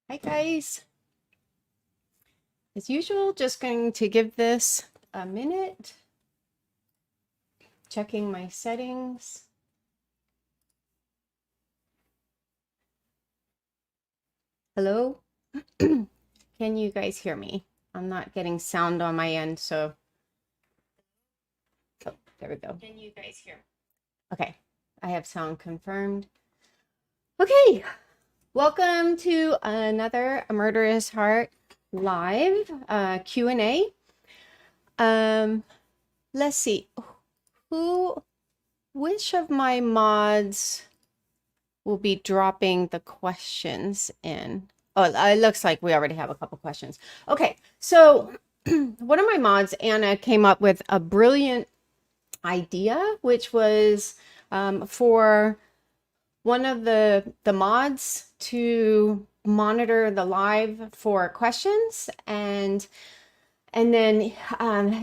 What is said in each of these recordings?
Hi guys. As usual, just going to give this a minute. Checking my settings. Hello? Can you guys hear me? I'm not getting sound on my end, so. Oh, there we go. Can you guys hear me? Okay, I have sound confirmed. Okay, welcome to another A Murderous Heart live Q&A. Let's see. Which of my mods will be dropping the questions in? Oh, it looks like we already have a couple questions. Okay, so one of my mods, Anna, came up with a brilliant idea, which was for one of the mods to monitor the live for questions, and then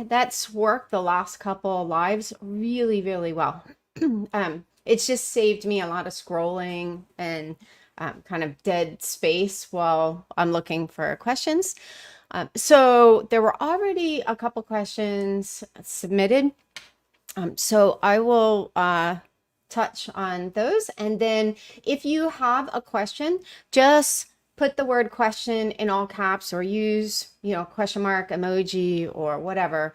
that's worked the last couple of lives really, really well. It's just saved me a lot of scrolling and kind of dead space while I'm looking for questions. So there were already a couple questions submitted. So I will touch on those. And then if you have a question, just put the word question in all caps or use, question mark emoji or whatever,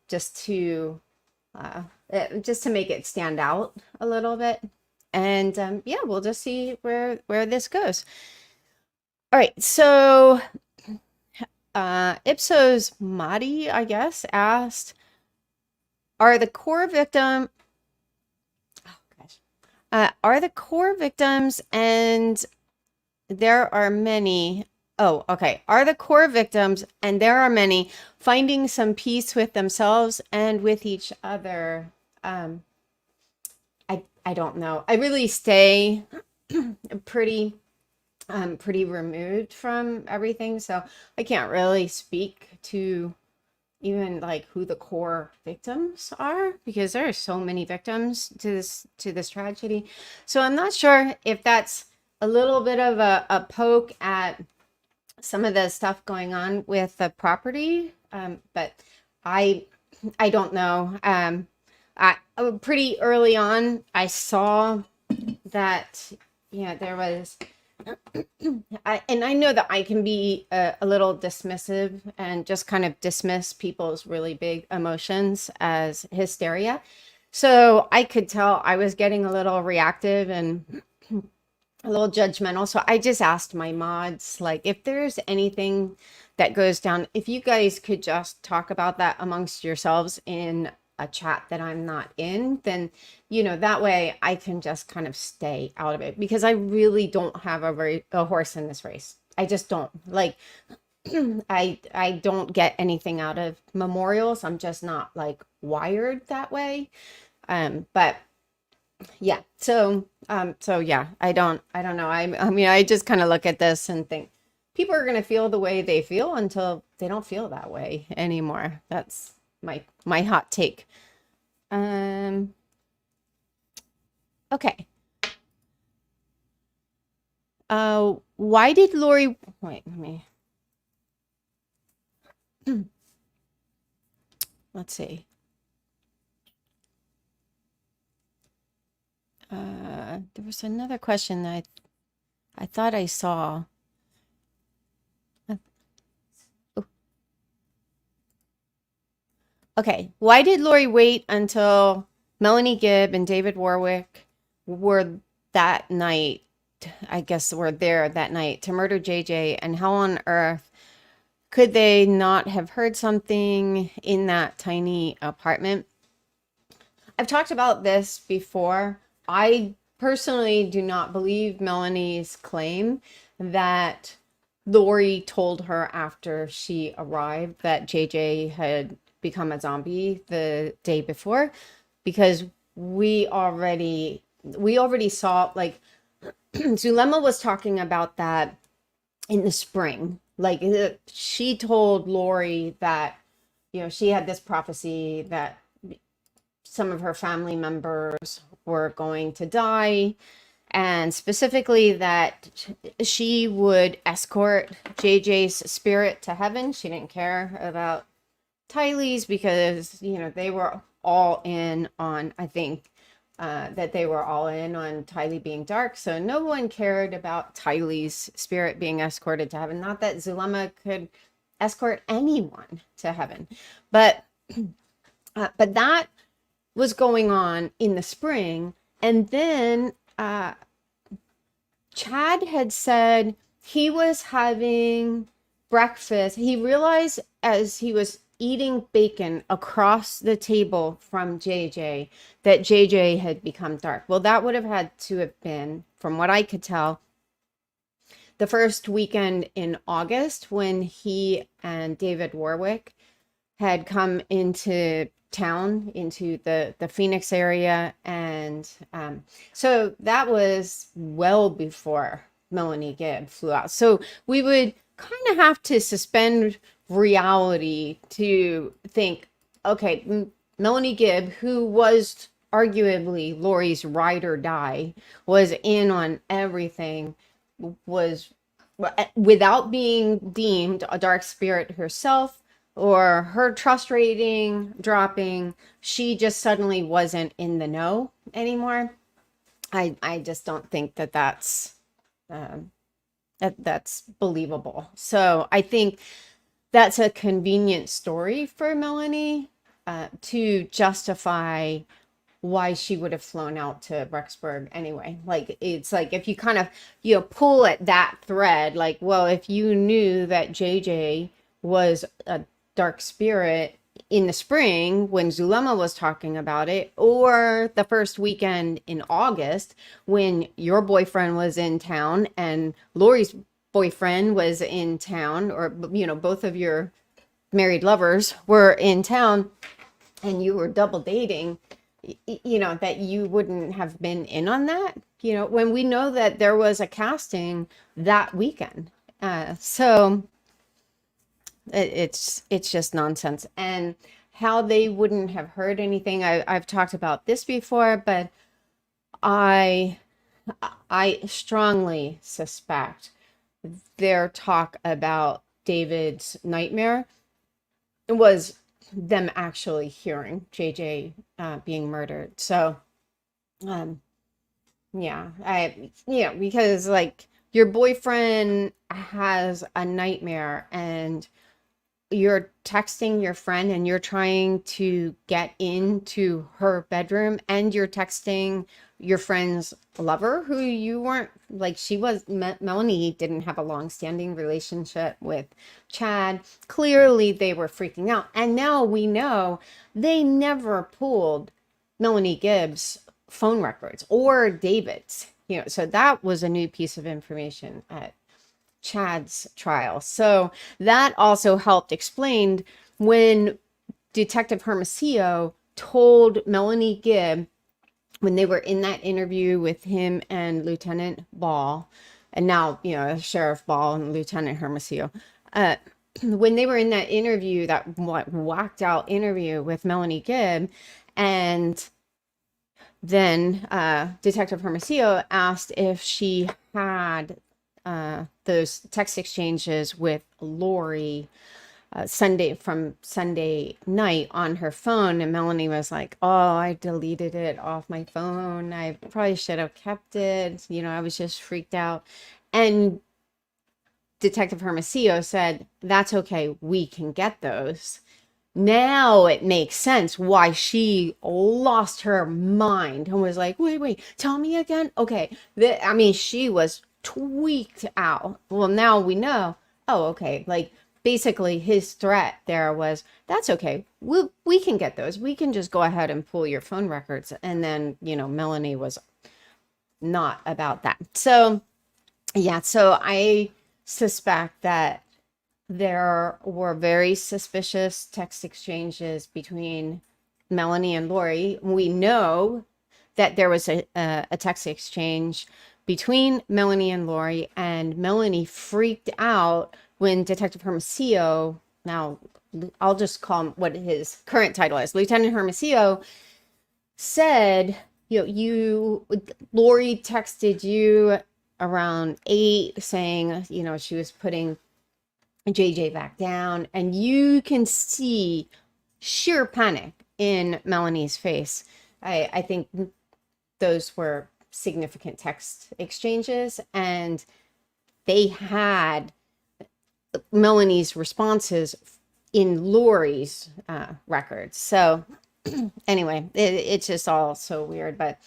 just to make it stand out a little bit. And yeah, we'll just see where this goes. All right, so Ipsos Madi, I guess, asked, are the core victims, and there are many, are the core victims, and there are many, finding some peace with themselves and with each other? I don't know. I really stay pretty removed from everything, so I can't really speak to even like who the core victims are, because there are so many victims to this tragedy. So I'm not sure if that's a little bit of a poke at some of the stuff going on with the property, but I don't know. I pretty early on, I saw that there was and I know that I can be a little dismissive and just kind of dismiss people's really big emotions as hysteria. So I could tell I was getting a little reactive and a little judgmental. So I just asked my mods, like, if there's anything that goes down, if you guys could just talk about that amongst yourselves in a chat that I'm not in, then that way I can just kind of stay out of it, because I really don't have a horse in this race. I just don't like. I don't get anything out of memorials. I'm just not like wired that way. But yeah, so yeah, I don't know. I mean, I just kind of look at this and think people are going to feel the way they feel until they don't feel that way anymore. That's my hot take. Okay. Why did Lori, wait, let's see. There was another question that I thought I saw. Okay, why did Lori wait until Melanie Gibb and David Warwick were that night, I guess were there that night, to murder JJ? And how on earth could they not have heard something in that tiny apartment? I've talked about this before. I personally do not believe Melanie's claim that Lori told her after she arrived that JJ had become a zombie the day before, because we already saw, like, Zulema was talking about that in the spring. Like, she told Lori that she had this prophecy that some of her family members were going to die, and specifically that she would escort JJ's spirit to heaven. She didn't care about Tylee's because, you know, they were all in on, I think, that they were all in on Tylee being dark. So no one cared about Tylee's spirit being escorted to heaven. Not that Zulema could escort anyone to heaven, but that was going on in the spring. And then Chad had said he was having breakfast. He realized as he was eating bacon across the table from JJ that JJ had become dark. Well, that would have had to have been, from what I could tell, the first weekend in August when he and David Warwick had come into town, into the Phoenix area. And so that was well before Melanie Gibb flew out. So we would kind of have to suspend reality to think, okay, Melanie Gibb, who was arguably Lori's ride or die, was in on everything, was without being deemed a dark spirit herself or her trust rating dropping, she just suddenly wasn't in the know anymore. I just don't think that that's believable. So I think that's a convenient story for Melanie to justify why she would have flown out to Rexburg anyway. Like, it's like if you kind of, you know, pull at that thread, like, well, if you knew that JJ was a dark spirit in the spring when Zulema was talking about it, or the first weekend in August when your boyfriend was in town and Lori's boyfriend was in town, or, you know, both of your married lovers were in town and you were double dating, you know, that you wouldn't have been in on that, you know, when we know that there was a casting that weekend. So it's just nonsense. And how they wouldn't have heard anything, I've talked about this before, but I strongly suspect their talk about David's nightmare was them actually hearing JJ being murdered. So yeah, because like your boyfriend has a nightmare and you're texting your friend and you're trying to get into her bedroom and you're texting your friend's lover who you weren't, like, Melanie didn't have a long-standing relationship with Chad. Clearly they were freaking out. And now we know they never pulled Melanie Gibb's phone records or David's, you know, so that was a new piece of information at Chad's trial. So that also helped explain when Detective Hermosillo told Melanie Gibb, when they were in that interview with him and Lieutenant Ball, and now, you know, Sheriff Ball and Lieutenant Hermosillo, when they were in that interview, that whacked out interview with Melanie Gibb, and then Detective Hermosillo asked if she had those text exchanges with Lori Sunday night on her phone, and Melanie was like, oh, I deleted it off my phone. I probably should have kept it. You know, I was just freaked out. And Detective Hermosillo said, that's okay. We can get those. Now it makes sense why she lost her mind and was like, wait, tell me again. Okay. I mean, she was tweaked out. Well, now we know, oh, okay. Like, basically his threat there was, that's okay. We can get those. We can just go ahead and pull your phone records. And then, you know, Melanie was not about that. So yeah, so I suspect that there were very suspicious text exchanges between Melanie and Lori. We know that there was a text exchange between Melanie and Lori, and Melanie freaked out when Detective Hermosillo, now I'll just call him what his current title is, Lieutenant Hermosillo, said, Lori texted you around 8 saying, she was putting JJ back down, and you can see sheer panic in Melanie's face. I think those were significant text exchanges, and they had Melanie's responses in Lori's records. So anyway, it's just all so weird, but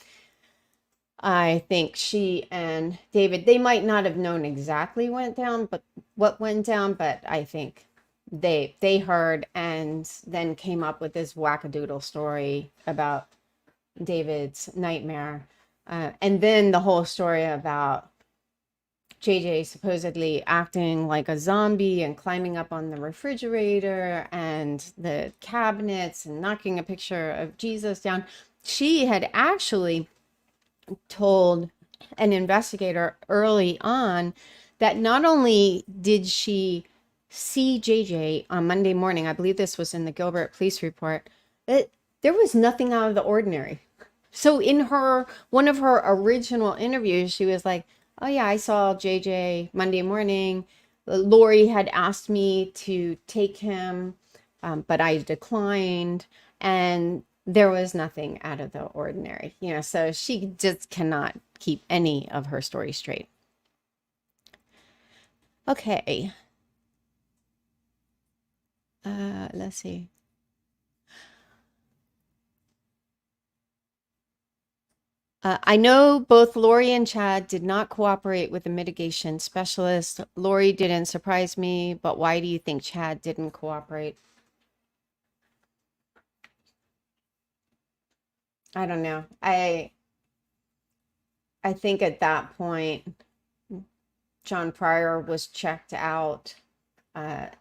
I think she and David, they might not have known exactly what went down, but I think they heard and then came up with this wackadoodle story about David's nightmare. And then the whole story about JJ supposedly acting like a zombie and climbing up on the refrigerator and the cabinets and knocking a picture of Jesus down. She had actually told an investigator early on that not only did she see JJ on Monday morning, I believe this was in the Gilbert police report, that there was nothing out of the ordinary. So in one of her original interviews, she was like, oh yeah, I saw JJ Monday morning. Lori had asked me to take him, but I declined. And there was nothing out of the ordinary, so she just cannot keep any of her story straight. Okay. Let's see. I know both Lori and Chad did not cooperate with the mitigation specialist. Lori didn't surprise me, but why do you think Chad didn't cooperate? I don't know. I think at that point, John Pryor was checked out. I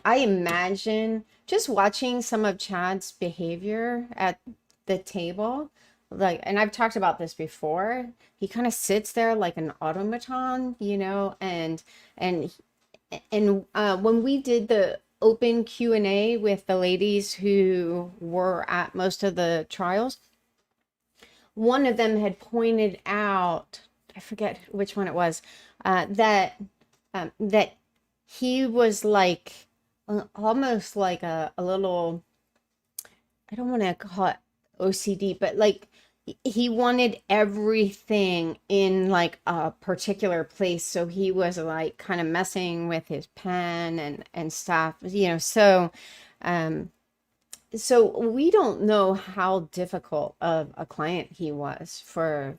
imagine just watching some of Chad's behavior at the table, and I've talked about this before. He kind of sits there like an automaton, and when we did the open Q&A with the ladies who were at most of the trials, one of them had pointed out, I forget which one it was, that he was like almost like a little, I don't want to call it OCD, but like he wanted everything in like a particular place. So he was like kind of messing with his pen and stuff, so we don't know how difficult of a client he was for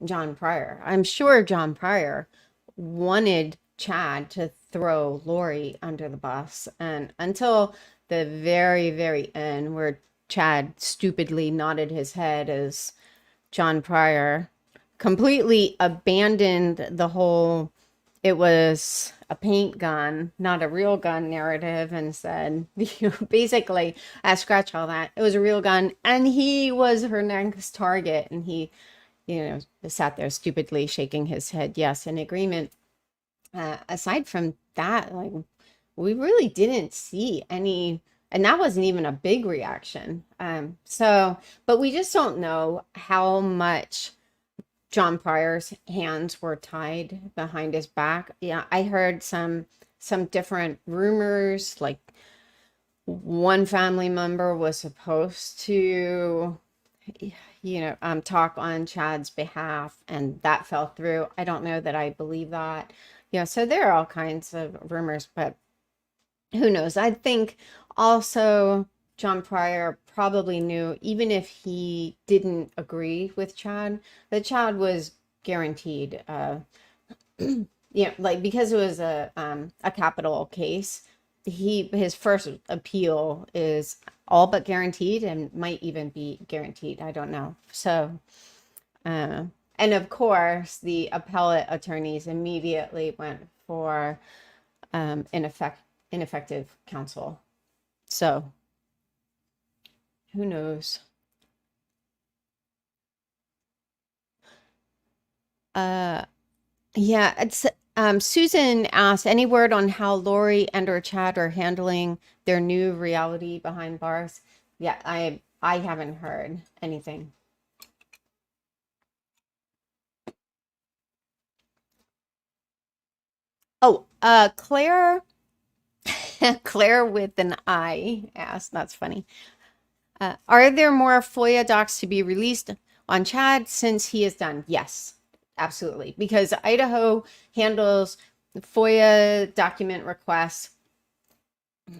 John Pryor. I'm sure John Pryor wanted Chad to throw Lori under the bus, and until the very, very end, where Chad stupidly nodded his head as John Pryor completely abandoned the whole it was a paint gun, not a real gun narrative, and said, basically, scratch all that. It was a real gun, and he was her next target. And he, sat there stupidly shaking his head, yes, in agreement. Aside from that, like, we really didn't see any, and that wasn't even a big reaction. But we just don't know how much John Pryor's hands were tied behind his back. Yeah, I heard some different rumors, like one family member was supposed to, talk on Chad's behalf, and that fell through. I don't know that I believe that. So there are all kinds of rumors, but who knows? I think also John Pryor probably knew, even if he didn't agree with Chad, that Chad was guaranteed, because it was a capital case, his first appeal is all but guaranteed and might even be guaranteed. I don't know. So, and of course, the appellate attorneys immediately went for ineffective counsel. So, who knows? Yeah, it's Susan asked, any word on how Lori and or Chad are handling their new reality behind bars? Yeah, I haven't heard anything. Oh, Claire, Claire with an I asked, that's funny. Are there more FOIA docs to be released on Chad since he is done? Yes, absolutely. Because Idaho handles FOIA document requests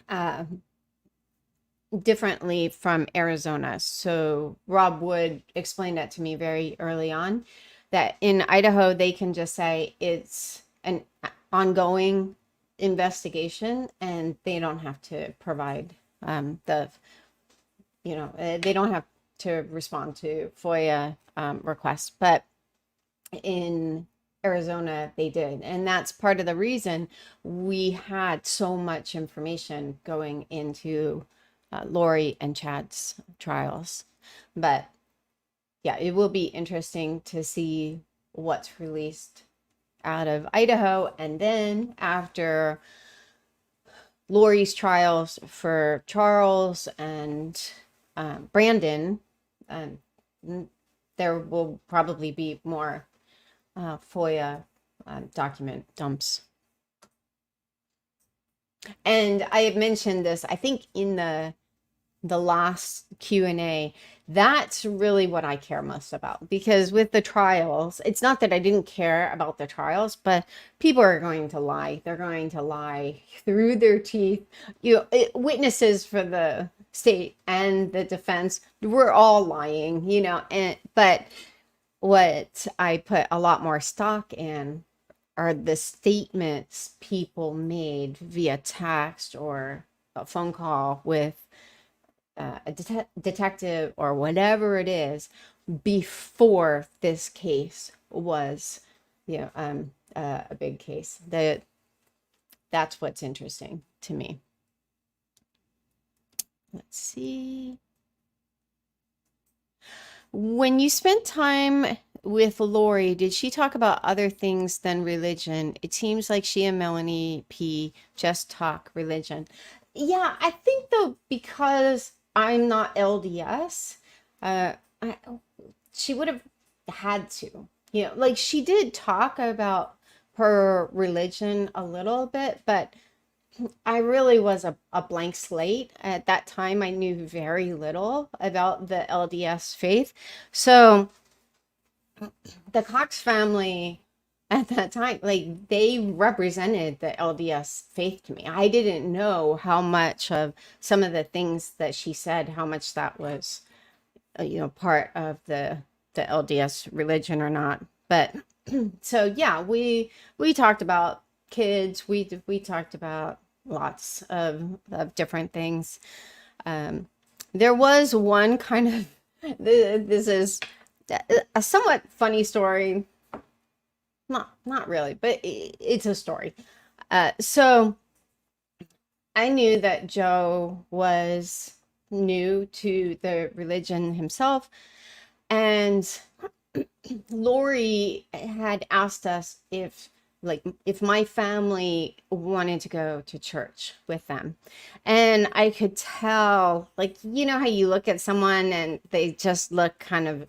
uh, differently from Arizona. So Rob Wood explained that to me very early on, that in Idaho, they can just say it's an ongoing investigation and they don't have to provide they don't have to respond to FOIA requests. But in Arizona, they did. And that's part of the reason we had so much information going into Lori and Chad's trials. But yeah, it will be interesting to see what's released out of Idaho. And then after Lori's trials for Charles and Brandon, there will probably be more FOIA document dumps. And I had mentioned this, I think, in the last Q&A. That's really what I care most about, because with the trials, it's not that I didn't care about the trials, but people are going to lie. They're going to lie through their teeth. Witnesses for the state and the defense, we're all lying, but what I put a lot more stock in are the statements people made via text or a phone call with a detective or whatever it is before this case was, a big case. That's what's interesting to me. Let's see. When you spent time with Lori, did she talk about other things than religion? It seems like she and Melanie P just talk religion. Yeah, I think though, because I'm not LDS, uh, I, she would have had to, like she did talk about her religion a little bit, but I really was a blank slate. At that time, I knew very little about the LDS faith. So the Cox family at that time, like they represented the LDS faith to me. I didn't know how much of some of the things that she said, how much that was, part of the LDS religion or not. But so yeah, we talked about kids. We talked about lots of different things. There was one kind of this is a somewhat funny story. Not really, but it's a story. So I knew that Joe was new to the religion himself, and Lori had asked us if my family wanted to go to church with them. And I could tell, like, how you look at someone and they just look kind of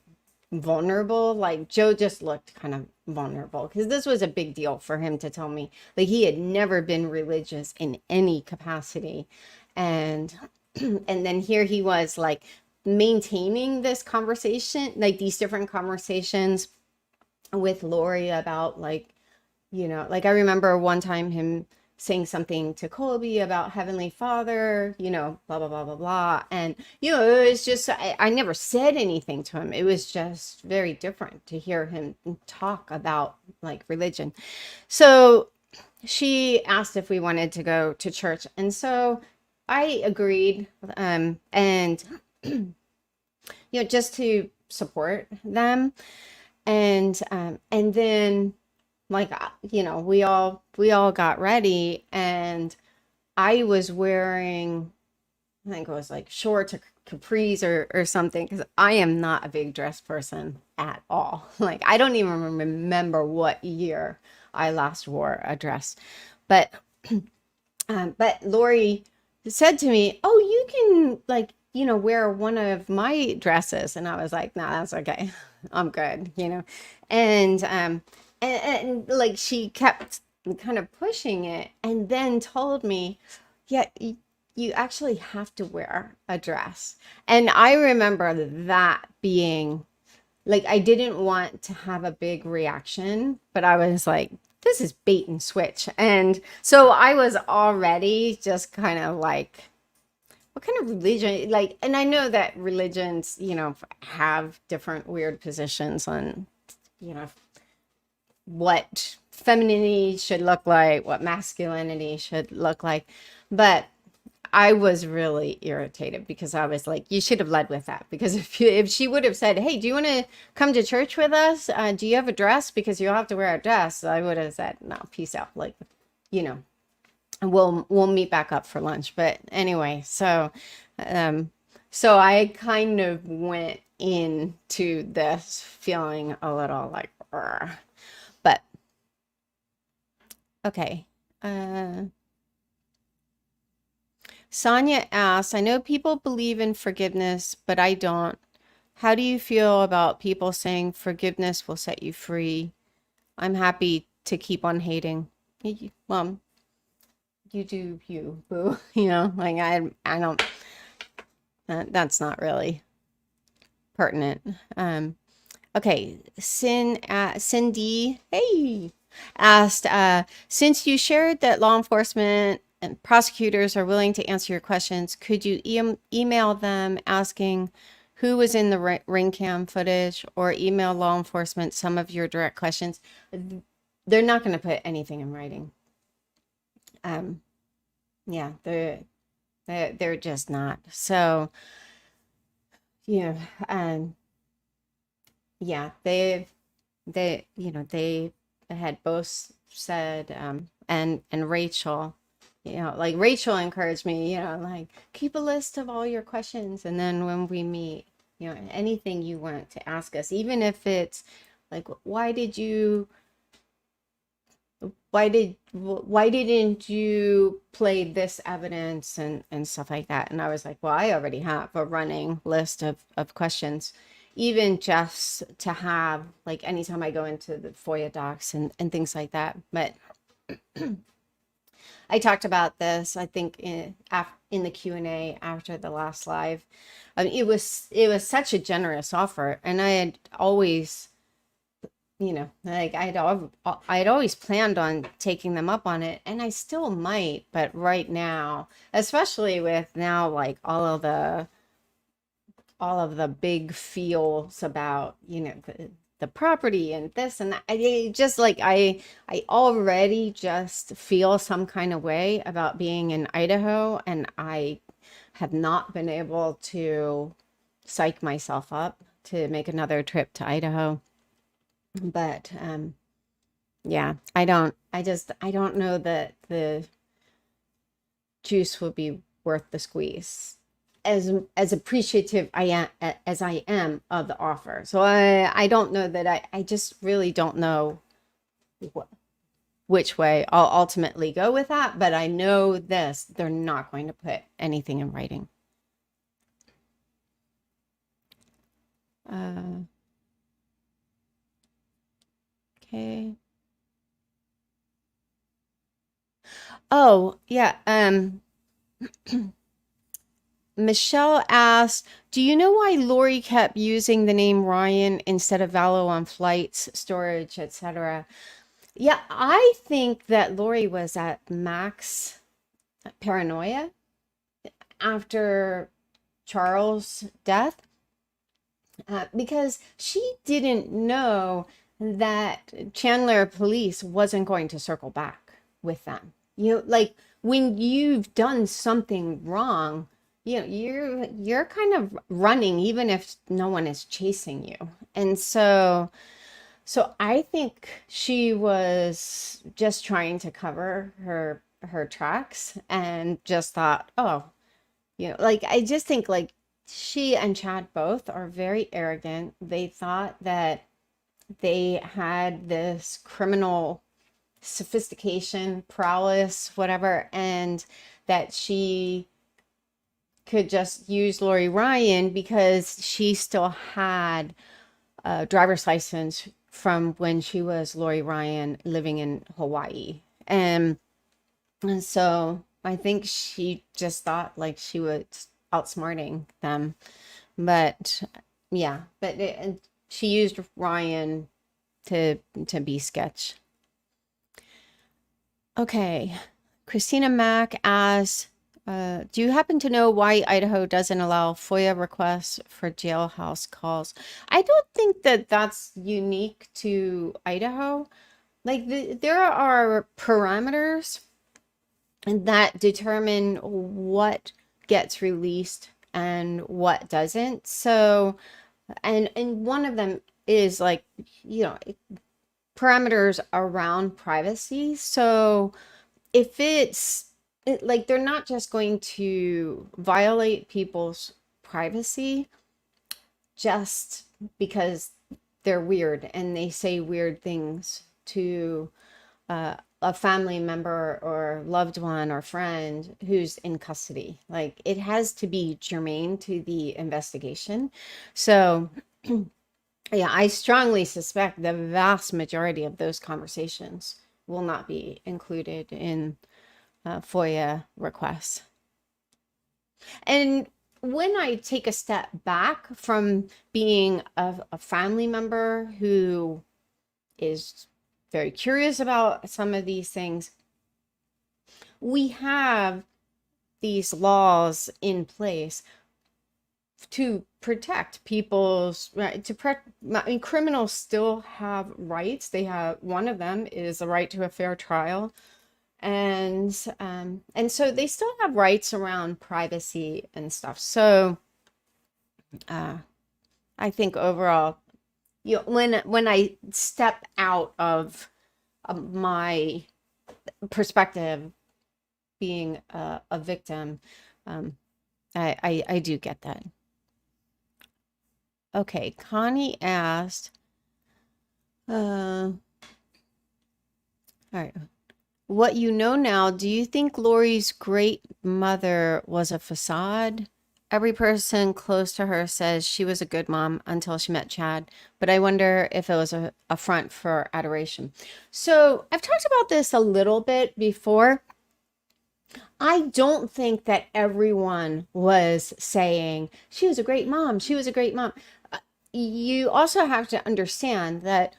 vulnerable. Like Joe just looked kind of vulnerable because this was a big deal for him to tell me. Like he had never been religious in any capacity. And and then here he was like maintaining this conversation, like these different conversations with Lori about like I remember one time him saying something to Colby about Heavenly Father, blah, blah, blah, blah, blah. And, it was just, I never said anything to him. It was just very different to hear him talk about like religion. So she asked if we wanted to go to church. And so I agreed. And, just to support them. And then like we all got ready, and I was wearing, I think it was like shorts or capris or something, because I am not a big dress person at all. Like I don't even remember what year I last wore a dress, but Lori said to me, "Oh, you can like wear one of my dresses? And I was like, nah, that's okay. I'm good, And like she kept kind of pushing it and then told me, yeah, you actually have to wear a dress. And I remember that being like, I didn't want to have a big reaction, but I was like, this is bait and switch. And so I was already just kind of like, what kind of religion? Like, and I know that religions, have different weird positions on, you know, what femininity should look like, what masculinity should look like. But I was really irritated because I was like, you should have led with that. Because if she would have said, hey, do you want to come to church with us? Do you have a dress? Because you'll have to wear a dress. I would have said, no, peace out. Like, you know, we'll meet back up for lunch. But anyway, so I kind of went into this feeling a little like, "Ugh." But okay. Sonia asks, I know people believe in forgiveness, but I don't. How do you feel about people saying forgiveness will set you free? I'm happy to keep on hating. Well, you do you, boo. Like I don't, that's not really pertinent. Okay, Cindy, hey, asked, since you shared that law enforcement and prosecutors are willing to answer your questions, could you email them asking who was in the ring cam footage, or email law enforcement some of your direct questions? They're not going to put anything in writing. Yeah, they're just not. So, yeah, yeah, they had both said, and Rachel, like Rachel encouraged me, like keep a list of all your questions, and then when we meet, anything you want to ask us, even if it's like, why didn't you play this evidence and stuff like that? And I was like, well, I already have a running list of questions, even just to have, like, anytime I go into the FOIA docs and things like that. But I talked about this, I think, in the Q&A after the last live. I mean, it was such a generous offer, and I had always, like I had always planned on taking them up on it, and I still might, but right now, especially with now, like all of the big feels about, the property and this and that, I just like, I already just feel some kind of way about being in Idaho, and I have not been able to psych myself up to make another trip to Idaho. But yeah, I don't know that the juice will be worth the squeeze, as appreciative as I am of the offer. So I don't know that I just really don't know which way I'll ultimately go with that, but I know this, they're not going to put anything in writing. Okay. Oh, yeah. Michelle asked, do you know why Lori kept using the name Ryan instead of Vallow on flights, storage, etc.? Yeah, I think that Lori was at max paranoia after Charles' death, because she didn't know that Chandler police wasn't going to circle back with them. Like when you've done something wrong, you're kind of running even if no one is chasing you. And so I think she was just trying to cover her tracks and just thought, oh, like I just think like she and Chad both are very arrogant. They thought that they had this criminal sophistication, prowess, whatever, and that she could just use Lori Ryan because she still had a driver's license from when she was Lori Ryan living in Hawaii. And so I think she just thought like she was outsmarting them. But yeah, and she used Ryan to be sketch. Okay. Christina Mack asks, do you happen to know why Idaho doesn't allow FOIA requests for jailhouse calls? I don't think that that's unique to Idaho. Like there are parameters that determine what gets released and what doesn't. So, and one of them is like, you know, parameters around privacy. So if like they're not just going to violate people's privacy just because they're weird and they say weird things to a family member or loved one or friend who's in custody. Like it has to be germane to the investigation. So yeah, I strongly suspect the vast majority of those conversations will not be included in FOIA requests. And when I take a step back from being a family member who is very curious about some of these things, we have these laws in place to protect people's right to I mean, criminals still have rights. They have, one of them is the right to a fair trial, and so they still have rights around privacy and stuff. So I think overall, you know, when I step out of my perspective being a victim, I do get that. Okay, Connie asked, all right, what you know now, do you think Lori's great mother was a facade? Every person close to her says she was a good mom until she met Chad, but I wonder if it was a front for adoration. So I've talked about this a little bit before. I don't think that everyone was saying she was a great mom. She was a great mom. You also have to understand that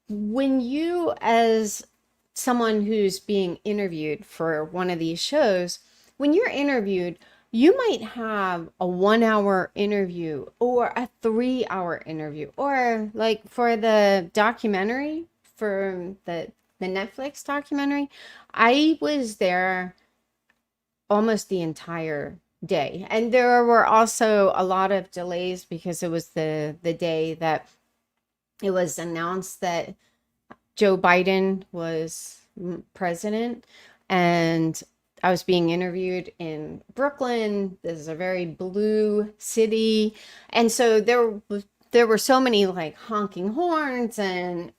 when you, as someone who's being interviewed for one of these shows, when you're interviewed, you might have a 1 hour interview or a 3 hour interview, or like for the documentary, for the Netflix documentary, I was there almost the entire day. And there were also a lot of delays because it was the day that it was announced that Joe Biden was president, and I was being interviewed in Brooklyn. This is a very blue city, and so there were so many like honking horns and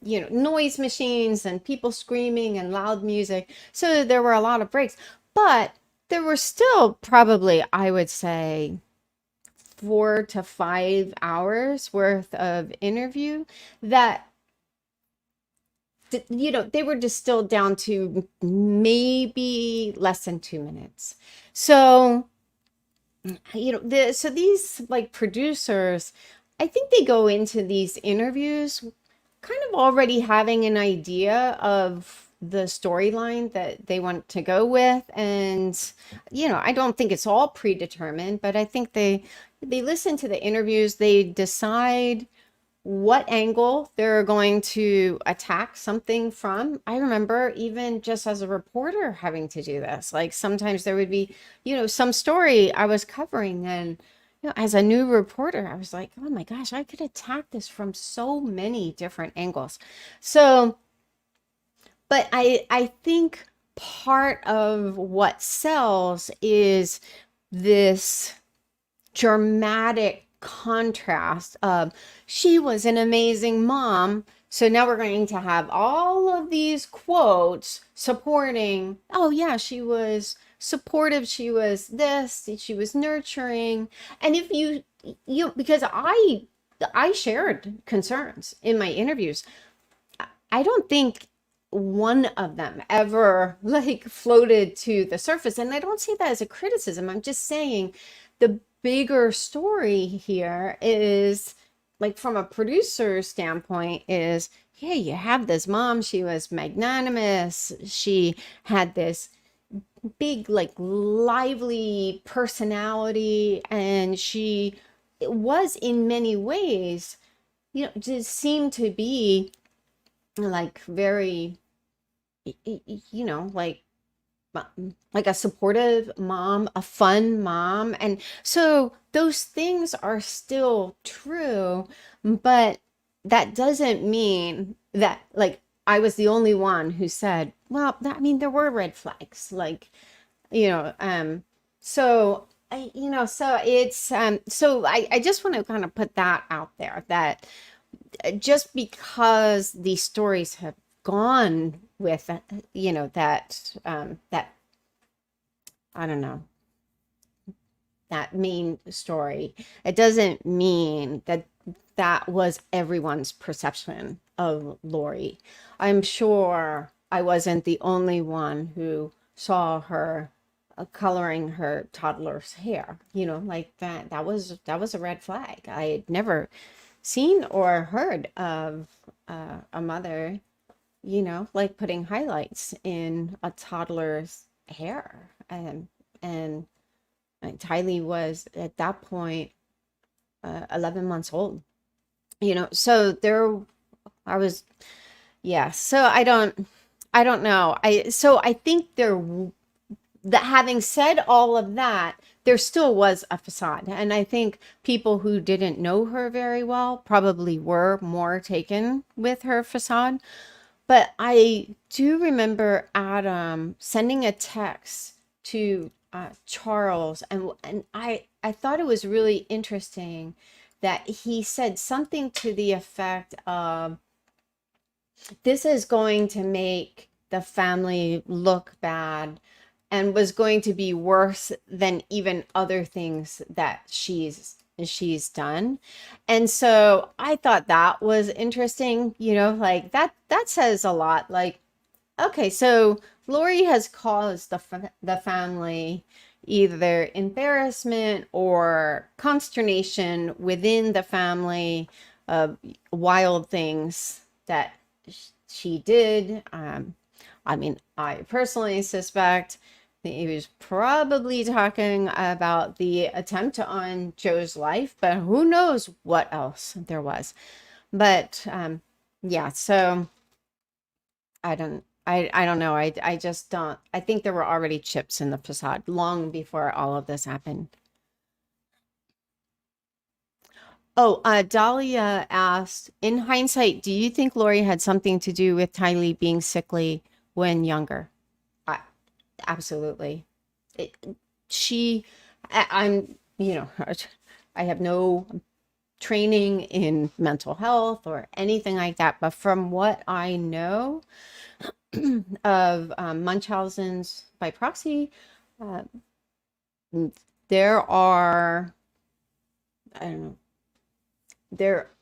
you know, noise machines and people screaming and loud music. So there were a lot of breaks, but there were still probably, I would say, 4 to 5 hours worth of interview that, you know, they were distilled down to maybe less than 2 minutes. So, you know, so these like producers, I think they go into these interviews kind of already having an idea of the storyline that they want to go with. And, you know, I don't think it's all predetermined, but I think they listen to the interviews, they decide what angle they're going to attack something from. I remember even just as a reporter having to do this. Like sometimes there would be, you know, some story I was covering, and you know, as a new reporter, I was like, oh my gosh, I could attack this from so many different angles. So, but I think part of what sells is this dramatic contrast of she was an amazing mom. So now we're going to have all of these quotes supporting, oh yeah, she was supportive, she was this, she was nurturing. And if because I shared concerns in my interviews. I don't think one of them ever like floated to the surface. And I don't see that as a criticism. I'm just saying the bigger story here is, like, from a producer standpoint, is, yeah, you have this mom, she was magnanimous, she had this big, like, lively personality, and she was in many ways, just seemed to be like very, like, like a supportive mom, a fun mom. And so those things are still true, but that doesn't mean that, like, I was the only one who said, well, I mean, there were red flags, like, so so it's, so I just want to kind of put that out there, that just because these stories have gone with, that, I don't know, that main story, it doesn't mean that that was everyone's perception of Lori. I'm sure I wasn't the only one who saw her coloring her toddler's hair, like that. That was a red flag. I had never seen or heard of a mother, like putting highlights in a toddler's hair. And Tylee was at that point 11 months old, so there I was, yeah. So I don't know. I think that, having said all of that, there still was a facade. And I think people who didn't know her very well probably were more taken with her facade. But I do remember Adam sending a text to Charles, and I thought it was really interesting that he said something to the effect of, this is going to make the family look bad, and was going to be worse than even other things that she's done. And so I thought that was interesting, like that says a lot. Like, okay, so Lori has caused the family either embarrassment or consternation within the family of wild things that she did. I mean, I personally suspect that he was probably talking about the attempt on Joe's life, but who knows what else there was. But yeah, so I don't know. I just don't. I think there were already chips in the facade long before all of this happened. Oh, Dahlia asked, in hindsight, do you think Lori had something to do with Tylee being sickly when younger? I, absolutely. It, I'm, I have no training in mental health or anything like that, but from what I know of Munchausen's by proxy, uh, there are, I don't know,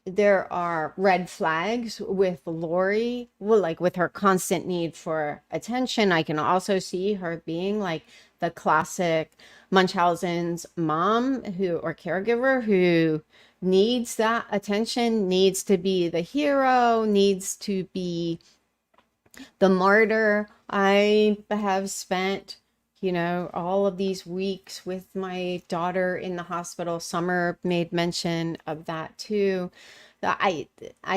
there are red flags with Lori, well, like with her constant need for attention. I can also see her being like the classic Munchausen's mom, who, or caregiver, who needs that attention, needs to be the hero, needs to be the martyr. I have spent, all of these weeks with my daughter in the hospital. Summer made mention of that too. I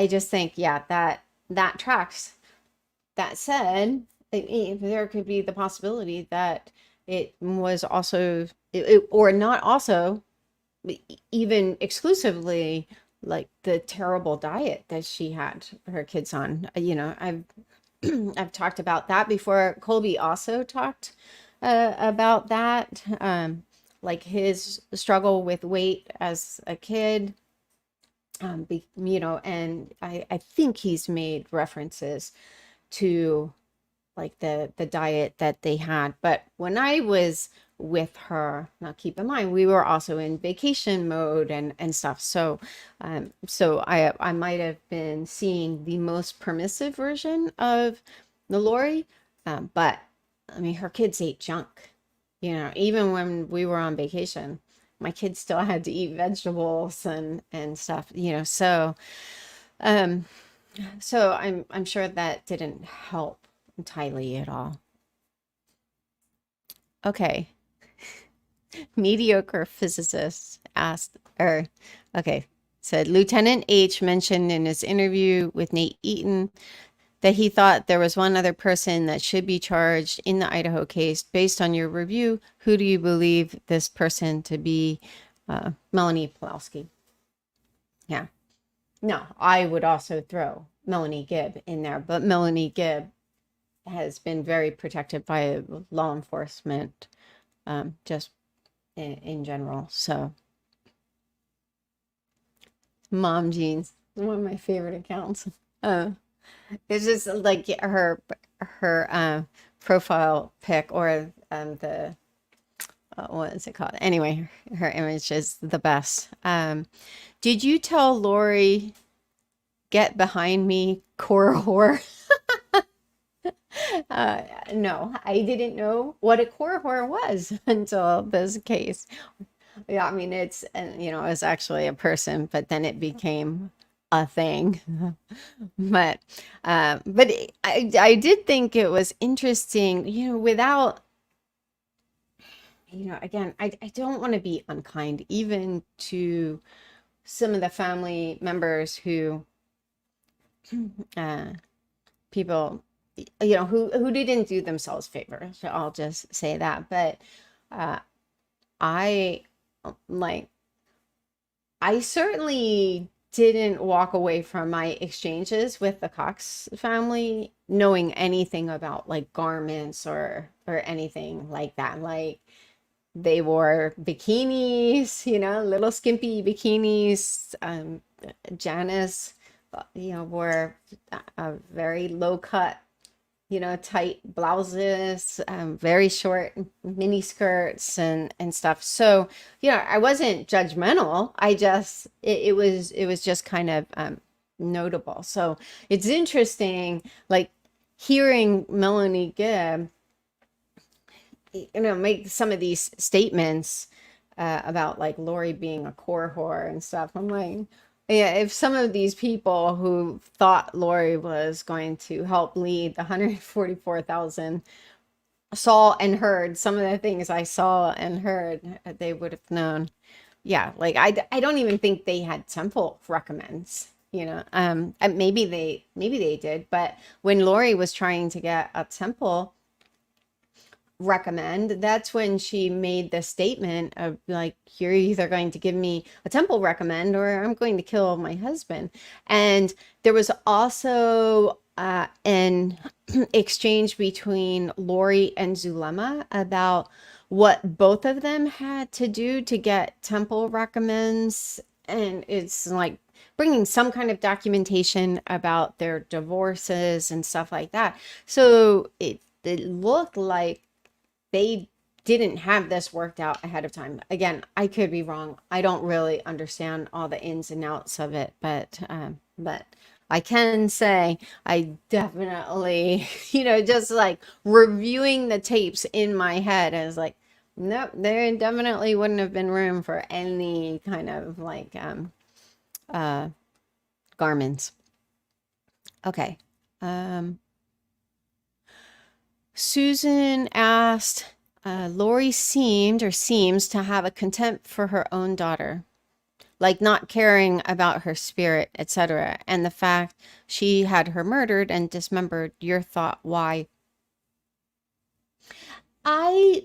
just think, yeah, that tracks. That said, there could be the possibility that it was also, or not also, even exclusively, like the terrible diet that she had her kids on. I've talked about that before. Colby also talked about that, like his struggle with weight as a kid. And I think he's made references to like the diet that they had. But when I was with her, now keep in mind we were also in vacation mode and stuff. So I might have been seeing the most permissive version of the Lori, but I mean her kids ate junk. Even when we were on vacation, my kids still had to eat vegetables and stuff. Um, so I'm sure that didn't help Tylee at all. Okay. Mediocre physicist asked, or okay, said Lieutenant H mentioned in his interview with Nate Eaton that he thought there was one other person that should be charged in the Idaho case. Based on your review, who do you believe this person to be? Melanie Pulaski. Yeah. No, I would also throw Melanie Gibb in there, but Melanie Gibb has been very protected by law enforcement, just in general. So, Mom Jeans, one of my favorite accounts. It's just like her profile pic, or the what is it called? Anyway, her image is the best. Did you tell Lori, get behind me, core whore? No, I didn't know what a core whore was until this case. Yeah, I mean, it's actually a person, but then it became a thing. But I did think it was interesting, without, again, I don't want to be unkind even to some of the family members who people who didn't do themselves favors. So I'll just say that. But I like I certainly didn't walk away from my exchanges with the Cox family knowing anything about like garments or anything like that. Like they wore bikinis, little skimpy bikinis. Janice, wore a very low cut, tight blouses, very short mini skirts and stuff. So, I wasn't judgmental. It was just kind of notable. So it's interesting, like hearing Melanie Gibb, make some of these statements about like Lori being a core whore and stuff. I'm like, yeah, if some of these people who thought Lori was going to help lead the 144,000 saw and heard some of the things I saw and heard, they would have known. Yeah, like I don't even think they had temple recommends, and maybe they did, but when Lori was trying to get a temple recommend, that's when she made the statement of like, you're either going to give me a temple recommend or I'm going to kill my husband. And there was also an exchange between Lori and Zulema about what both of them had to do to get temple recommends, and it's like bringing some kind of documentation about their divorces and stuff like that. So it looked like they didn't have this worked out ahead of time. Again, I could be wrong. I don't really understand all the ins and outs of it, but I can say I definitely, just like reviewing the tapes in my head, I was like, nope, there definitely wouldn't have been room for any kind of like garments. Okay. Susan asked, Lori seems to have a contempt for her own daughter, like not caring about her spirit, etc. And the fact she had her murdered and dismembered. Your thought, why? I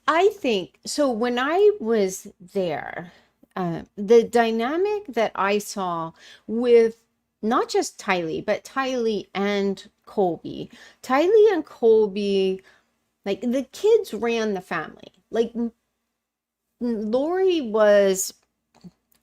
think so. When I was there, the dynamic that I saw with not just Tylee, but Tylee and Colby. Tylee and Colby, like the kids ran the family. Like Lori was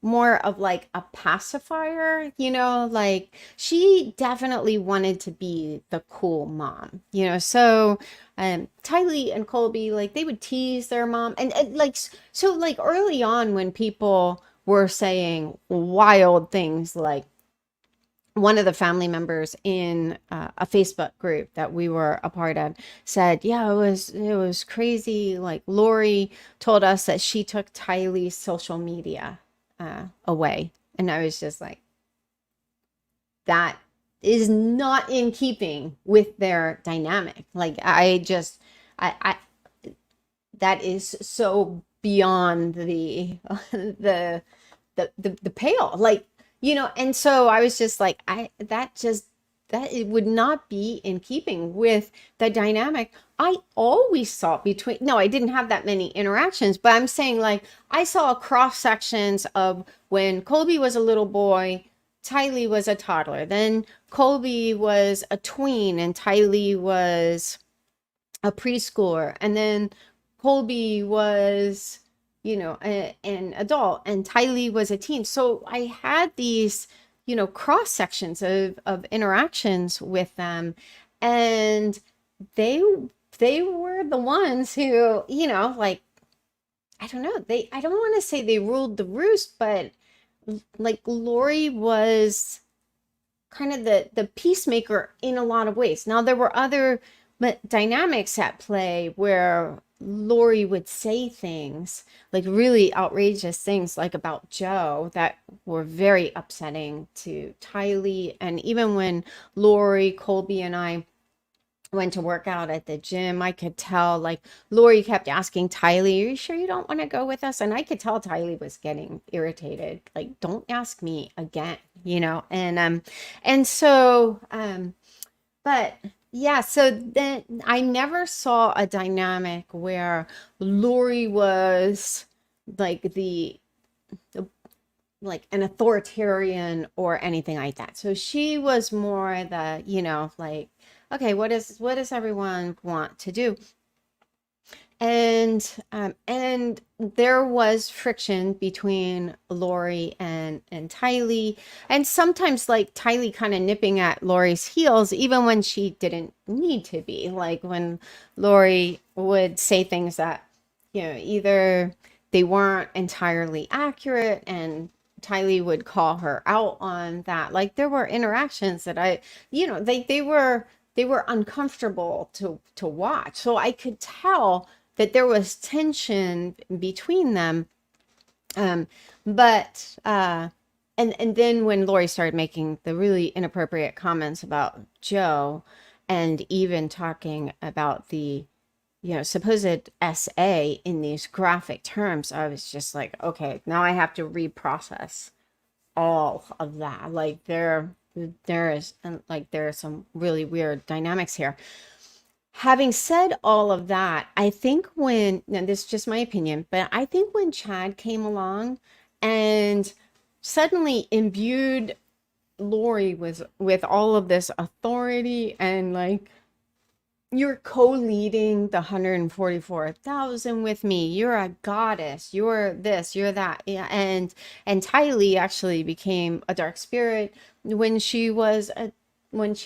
more of like a pacifier, like she definitely wanted to be the cool mom, so Tylee and Colby, like they would tease their mom and like, so like early on when people were saying wild things, like one of the family members in a Facebook group that we were a part of said, "Yeah, it was crazy. Like Lori told us that she took Tylee's social media away," and I was just like, "That is not in keeping with their dynamic." Like I that is so beyond the the the pale, like, and so I was just like, that it would not be in keeping with the dynamic I always saw between. No, I didn't have that many interactions, but I'm saying, like, I saw cross sections of when Colby was a little boy, Tylee was a toddler, then Colby was a tween and Tylee was a preschooler, and then Colby was, an adult, and Tylee was a teen. So I had these, cross sections of interactions with them, and they they were the ones who, like, I don't know, I don't want to say they ruled the roost, but like Lori was kind of the peacemaker in a lot of ways. Now there were other dynamics at play where Lori would say things, like really outrageous things, like about Joe, that were very upsetting to Tylee. And even when Lori, Colby, and I went to work out at the gym, I could tell, like, Lori kept asking Tylee, "Are you sure you don't want to go with us?" And I could tell Tylee was getting irritated. Like, "Don't ask me again," and so but yeah, so then I never saw a dynamic where Lori was like the like an authoritarian or anything like that. So she was more the, like, okay, what does everyone want to do? And there was friction between Lori and Tylee, and sometimes like Tylee kind of nipping at Lori's heels, even when she didn't need to be. Like when Lori would say things that, either they weren't entirely accurate, and Tylee would call her out on that. Like there were interactions that they were uncomfortable to watch. So I could tell that there was tension between them. Um, but and then when Lori started making the really inappropriate comments about Joe, and even talking about the, supposed SA in these graphic terms, I was just like, okay, now I have to reprocess all of that. Like there is, like, there are some really weird dynamics here. Having said all of that, I think now this is just my opinion, but I think when Chad came along and suddenly imbued Lori with all of this authority, and like, "You're co-leading the 144,000 with me. You're a goddess. You're this, you're that." Yeah, and Tylee actually became a dark spirit when she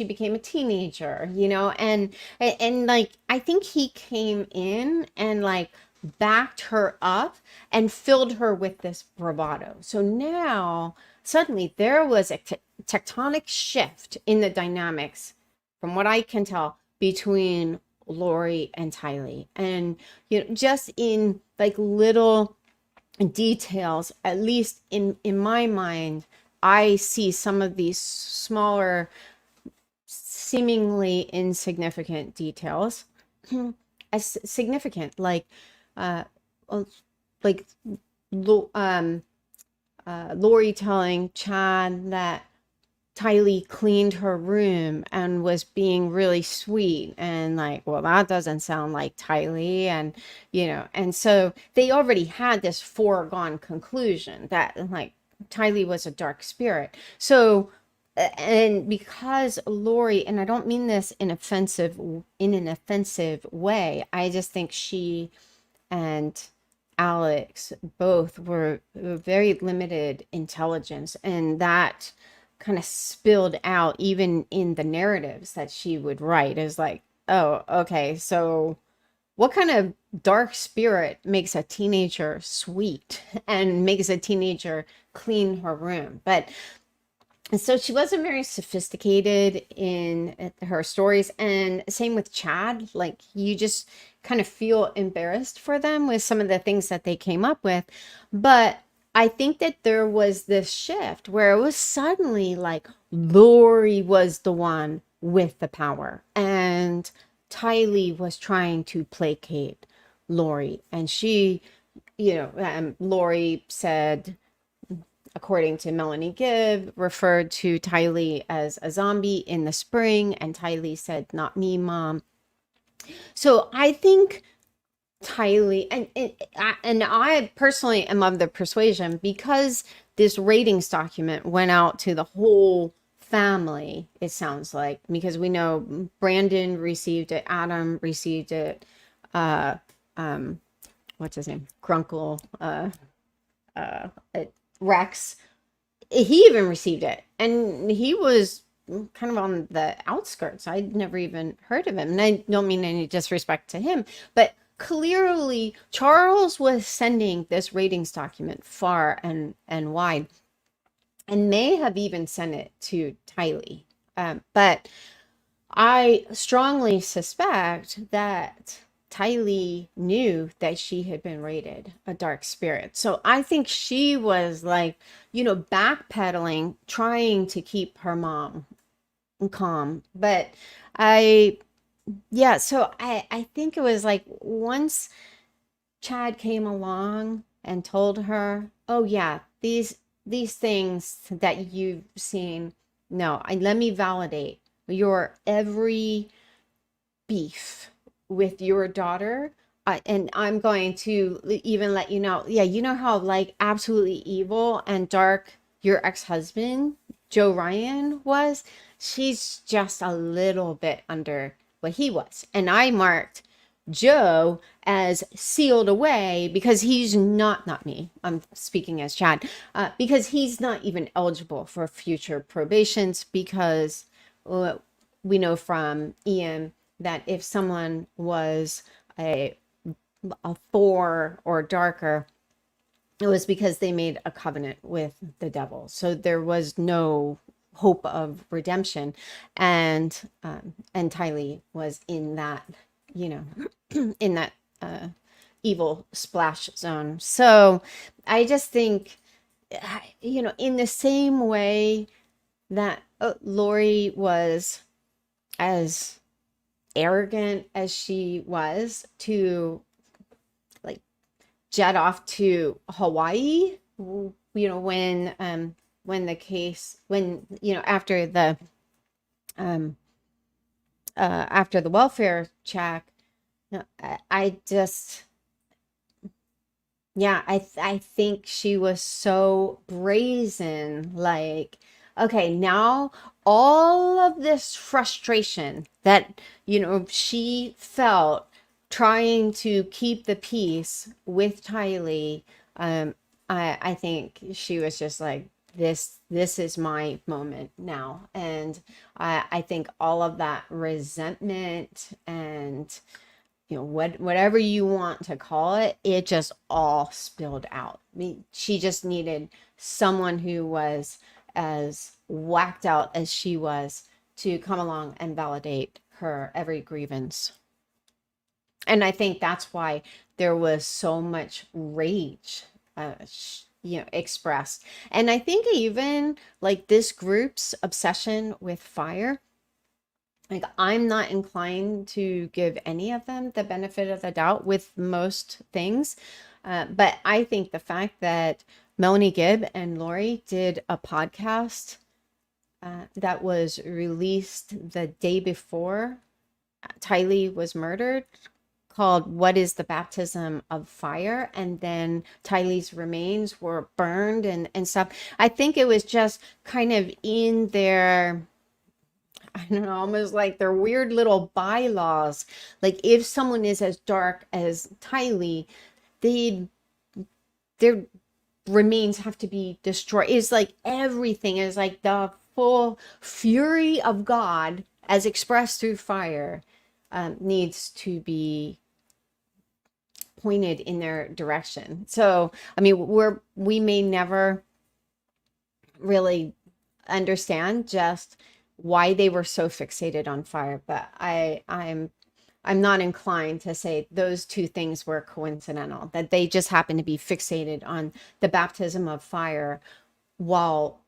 became a teenager, and like I think he came in and like backed her up and filled her with this bravado. So now suddenly there was a tectonic shift in the dynamics, from what I can tell, between Lori and Tylee. And, just in like little details, at least in my mind, I see some of these smaller, seemingly insignificant details as significant, like uh like Lori telling Chad that Tylee cleaned her room and was being really sweet, and like, well, that doesn't sound like Tylee. And and so they already had this foregone conclusion that like Tylee was a dark spirit. So and because Lori, and I don't mean this in an offensive way, I just think she and Alex both were very limited intelligence, and that kind of spilled out even in the narratives that she would write. Is like, oh, okay, so what kind of dark spirit makes a teenager sweet and makes a teenager clean her room? But and so she wasn't very sophisticated in her stories. And same with Chad. Like, you just kind of feel embarrassed for them with some of the things that they came up with. But I think that there was this shift where it was suddenly like Lori was the one with the power, and Tylee was trying to placate Lori. And she, Lori said, according to Melanie Gibb, referred to Tylee as a zombie in the spring, and Tylee said, "Not me, mom." So I think Tylee, and I personally am of the persuasion, because this ratings document went out to the whole family, it sounds like, because we know Brandon received it, Adam received it, uh, what's his name? Grunkle, uh, Rex, he even received it, and he was kind of on the outskirts. I'd never even heard of him, and I don't mean any disrespect to him, but clearly Charles was sending this ratings document far and wide, and may have even sent it to Tylee. But I strongly suspect that Tylee knew that she had been rated a dark spirit. So I think she was like, backpedaling, trying to keep her mom calm. But I, yeah, so I think it was like once Chad came along and told her, "Oh yeah, these things that you've seen, no, let me validate your every beef with your daughter, and I'm going to even let you know, yeah, you know how like absolutely evil and dark your ex-husband Joe Ryan was? She's just a little bit under what he was." And I marked Joe as sealed away because he's not me, I'm speaking as Chad, because he's not even eligible for future probations, because we know from Ian that if someone was a 4 or darker, it was because they made a covenant with the devil. So there was no hope of redemption, and Tylee was in that, in that evil splash zone. So I just think, in the same way that Lori was as arrogant as she was to like jet off to Hawaii, when the case, when, after the welfare check, I just, yeah, I think she was so brazen, like, okay, now all of this frustration that, she felt trying to keep the peace with Tylee, I think she was just like, this is my moment now. And I think all of that resentment and, whatever you want to call it, it just all spilled out. I mean, she just needed someone who was as whacked out as she was to come along and validate her every grievance. And I think that's why there was so much rage, expressed. And I think even like this group's obsession with fire, like, I'm not inclined to give any of them the benefit of the doubt with most things. But I think the fact that Melanie Gibb and Lori did a podcast that was released the day before Tylee was murdered, called "What is the Baptism of Fire?" And then Tylee's remains were burned and stuff. I think it was just kind of in their, I don't know, almost like their weird little bylaws. Like, if someone is as dark as Tylee, they'd their remains have to be destroyed. It's like everything is like the full fury of God as expressed through fire needs to be pointed in their direction. So, I mean, we may never really understand just why they were so fixated on fire, but I'm not inclined to say those two things were coincidental, that they just happened to be fixated on the baptism of fire while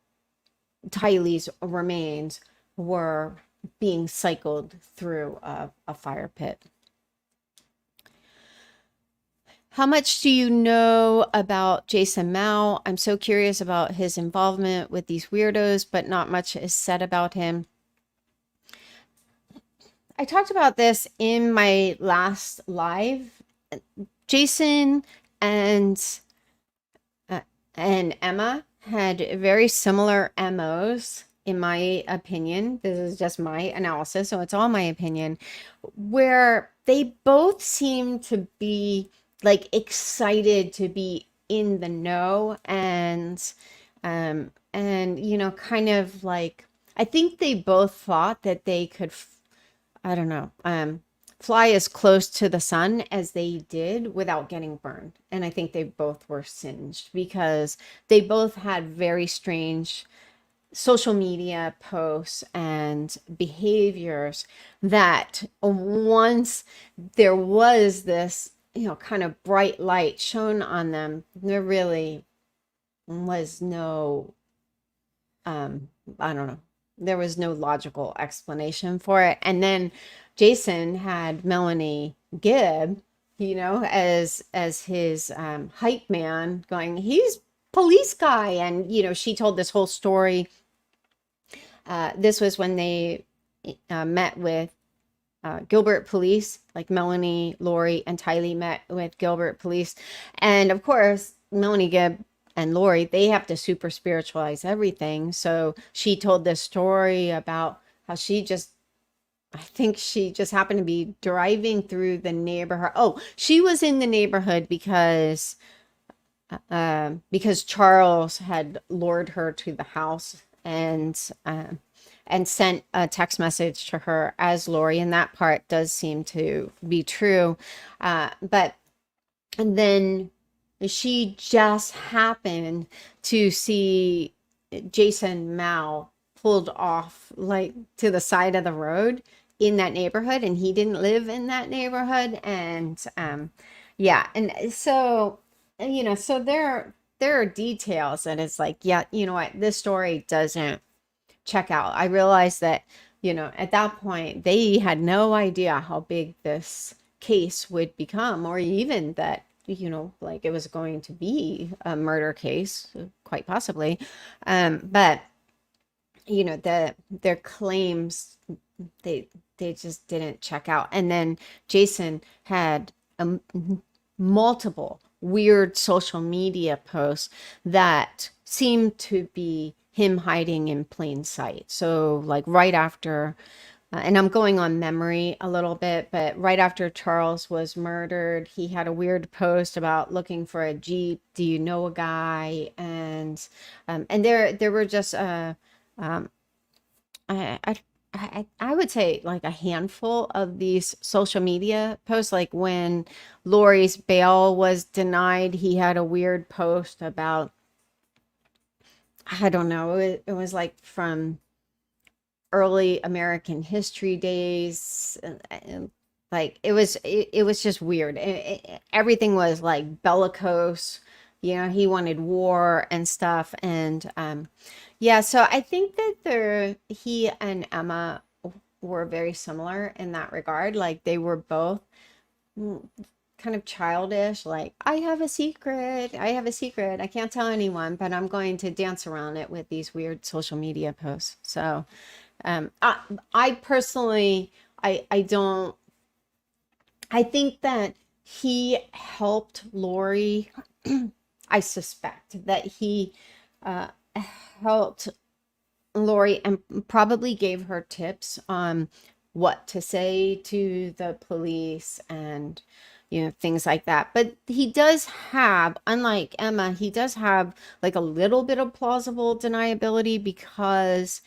Tylee's remains were being cycled through a fire pit. How much do you know about Jason Mao? I'm so curious about his involvement with these weirdos, but not much is said about him. I talked about this in my last live. Jason and Emma had very similar MOs, in my opinion. This is just my analysis, so it's all my opinion, where they both seem to be like excited to be in the know and you know, kind of like, I think they both thought that they could I don't know, fly as close to the sun as they did without getting burned. And I think they both were singed because they both had very strange social media posts and behaviors that once there was this, you know, kind of bright light shown on them, there really was no, I don't know, there was no logical explanation for it. And then Jason had Melanie Gibb, you know, as his hype man, going, he's police guy. And, you know, she told this whole story. This was when they met with Gilbert police, like Melanie, Lori, and Tylee met with Gilbert police. And of course, Melanie Gibb and Lori, they have to super spiritualize everything. So she told this story about how she just, I think she just happened to be driving through the neighborhood. Oh, she was in the neighborhood because Charles had lured her to the house and sent a text message to her as Lori, and that part does seem to be true. But and then she just happened to see Jason Mao pulled off like to the side of the road in that neighborhood, and he didn't live in that neighborhood. And yeah, and so, you know, so there are details that it's like, yeah, you know what, this story doesn't check out. I realized that, you know, at that point they had no idea how big this case would become, or even that, you know, like it was going to be a murder case, quite possibly. But you know, their claims, they just didn't check out. And then Jason had multiple weird social media posts that seemed to be him hiding in plain sight. So like right after, and I'm going on memory a little bit, but right after Charles was murdered, he had a weird post about looking for a Jeep. Do you know a guy? And there were just I would say like a handful of these social media posts. Like when Lori's bail was denied, he had a weird post about, I don't know, it was like from early American history days. And like it was just weird. Everything was like bellicose. You know, he wanted war and stuff. And yeah, so I think that he and Emma were very similar in that regard. Like they were both kind of childish, like, I have a secret, I can't tell anyone, but I'm going to dance around it with these weird social media posts. So I personally, I don't, I think that he helped Lori. I suspect that he helped Lori and probably gave her tips on what to say to the police and things like that. But he does have, unlike Emma, he does have like a little bit of plausible deniability because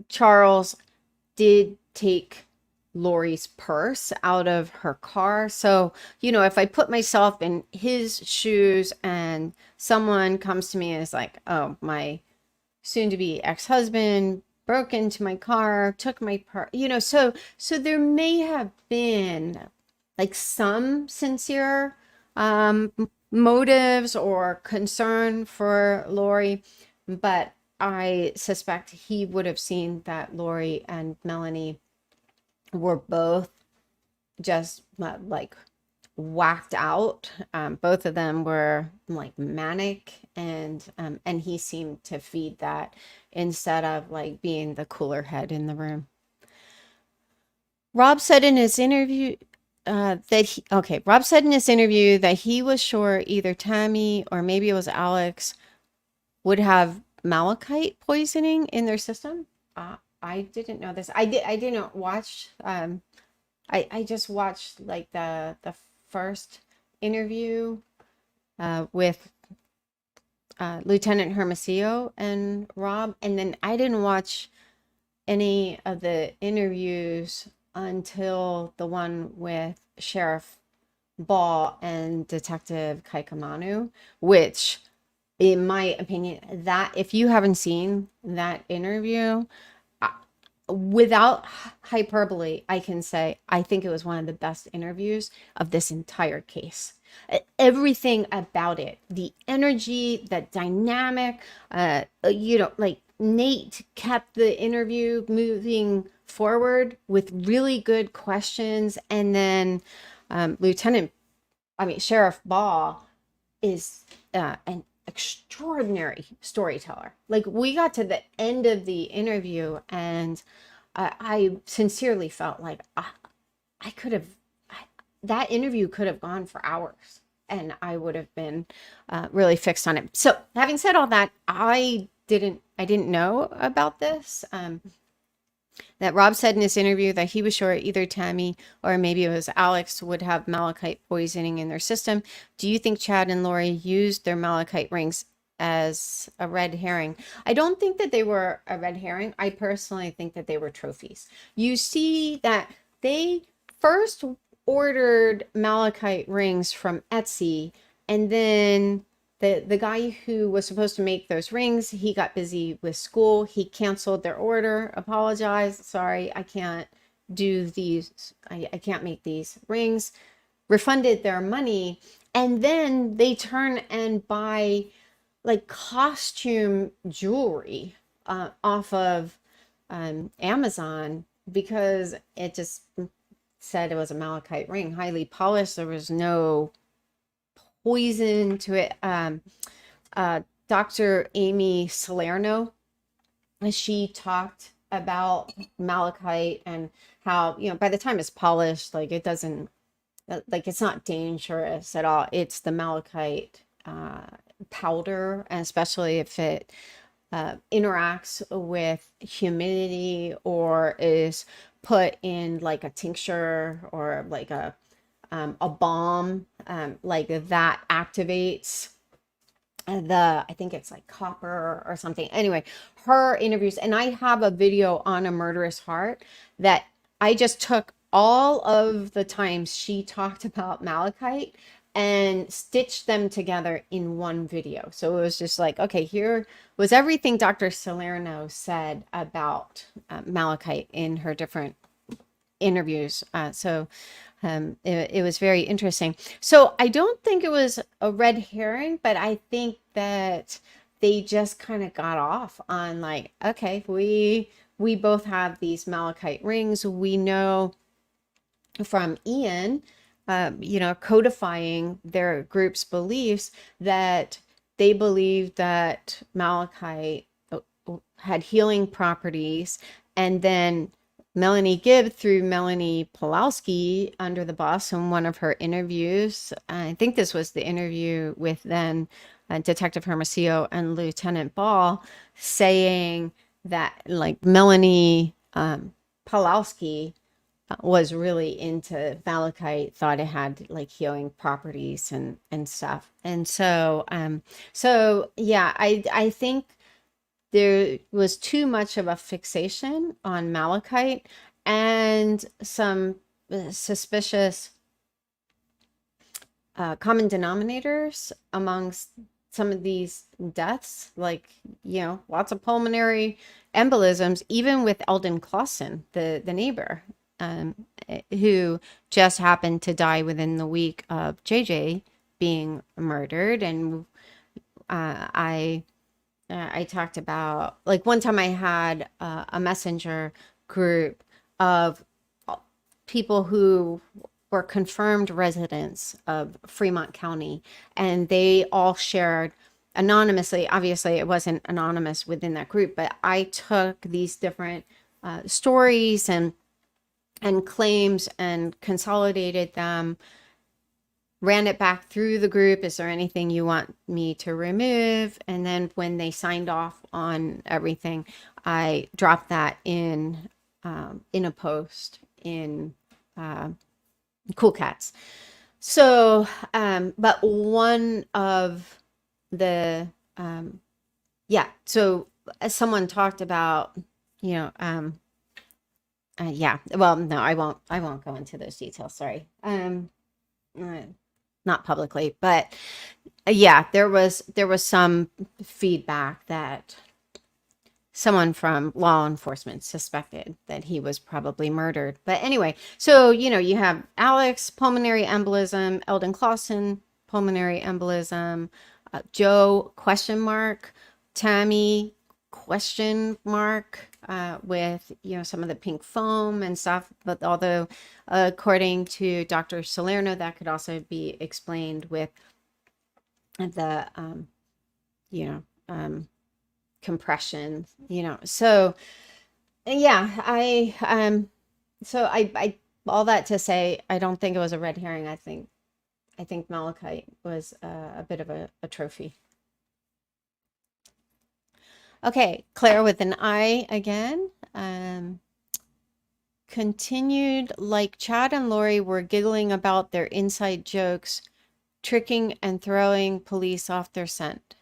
Charles did take Lori's purse out of her car. So, if I put myself in his shoes and someone comes to me and is like, oh, my soon to be ex-husband broke into my car, took my purse, so there may have been like some sincere motives or concern for Lori, but I suspect he would have seen that Lori and Melanie were both just like whacked out. Both of them were like manic, and he seemed to feed that instead of like being the cooler head in the room. Rob said in his interview that he was sure either Tammy or maybe it was Alex would have malachite poisoning in their system. I didn't know this. I didn't watch. I just watched like the first interview with Lieutenant Hermosillo and Rob, and then I didn't watch any of the interviews until the one with Sheriff Ball and Detective Kaikamanu, which, in my opinion, that if you haven't seen that interview, without hyperbole, I can say I think it was one of the best interviews of this entire case. Everything about it, the energy, the dynamic, like Nate kept the interview moving forward with really good questions. And then Sheriff Ball is an extraordinary storyteller. Like, we got to the end of the interview and I sincerely felt like that interview could have gone for hours and I would have been really fixed on it. So having said all that, I didn't know about this. That Rob said in his interview that he was sure either Tammy or maybe it was Alex would have malachite poisoning in their system. Do you think Chad and Lori used their malachite rings as a red herring? I don't think that they were a red herring. I personally think that they were trophies. You see that they first ordered malachite rings from Etsy, and then the guy who was supposed to make those rings, he got busy with school. He canceled their order, apologized. Sorry, I can't do these. I can't make these rings. Refunded their money. And then they turn and buy like costume jewelry off of Amazon because it just said it was a malachite ring, highly polished. There was no poison to it. Dr. Amy Salerno, she talked about malachite and how, by the time it's polished, like it doesn't, like it's not dangerous at all. It's the malachite powder, and especially if it interacts with humidity or is put in like a tincture or like a balm, like that activates I think it's like copper or something. Anyway, her interviews, and I have a video on A Murderous Heart that I just took all of the times she talked about malachite and stitched them together in one video. So it was just like, okay, here was everything Dr. Salerno said about malachite in her different interviews. It was very interesting. So I don't think it was a red herring, but I think that they just kind of got off on like, okay, we both have these malachite rings. We know from Ian, codifying their group's beliefs that they believed that malachite had healing properties, and then Melanie Gibb threw Melanie Pulowski under the bus in one of her interviews. I think this was the interview with then Detective Hermosillo and Lieutenant Ball, saying that like Melanie Pulowski was really into malachite, thought it had like healing properties and stuff. And so yeah, I think there was too much of a fixation on malachite and some suspicious common denominators amongst some of these deaths, like, lots of pulmonary embolisms, even with Eldon Clausen, the neighbor, um, who just happened to die within the week of JJ being murdered. And I talked about, like, one time I had a messenger group of people who were confirmed residents of Fremont County, and they all shared anonymously. Obviously, it wasn't anonymous within that group, but I took these different stories and claims and consolidated them, ran it back through the group. Is there anything you want me to remove? And then when they signed off on everything, I dropped that in a post in Cool Cats. So, but one of the, so as someone talked about, yeah, well, no, I won't go into those details. Sorry. Not publicly, but yeah, there was some feedback that someone from law enforcement suspected that he was probably murdered. But anyway, so you have Alex, pulmonary embolism, Eldon Clausen, pulmonary embolism, Joe, question mark, Tammy, question mark, with some of the pink foam and stuff. But although according to Dr. Salerno, that could also be explained with the compression, so yeah, I all that to say, I don't think it was a red herring. I think malachite was a bit of a trophy. Okay, Claire with an I again. Continued, like Chad and Lori were giggling about their inside jokes, tricking and throwing police off their scent.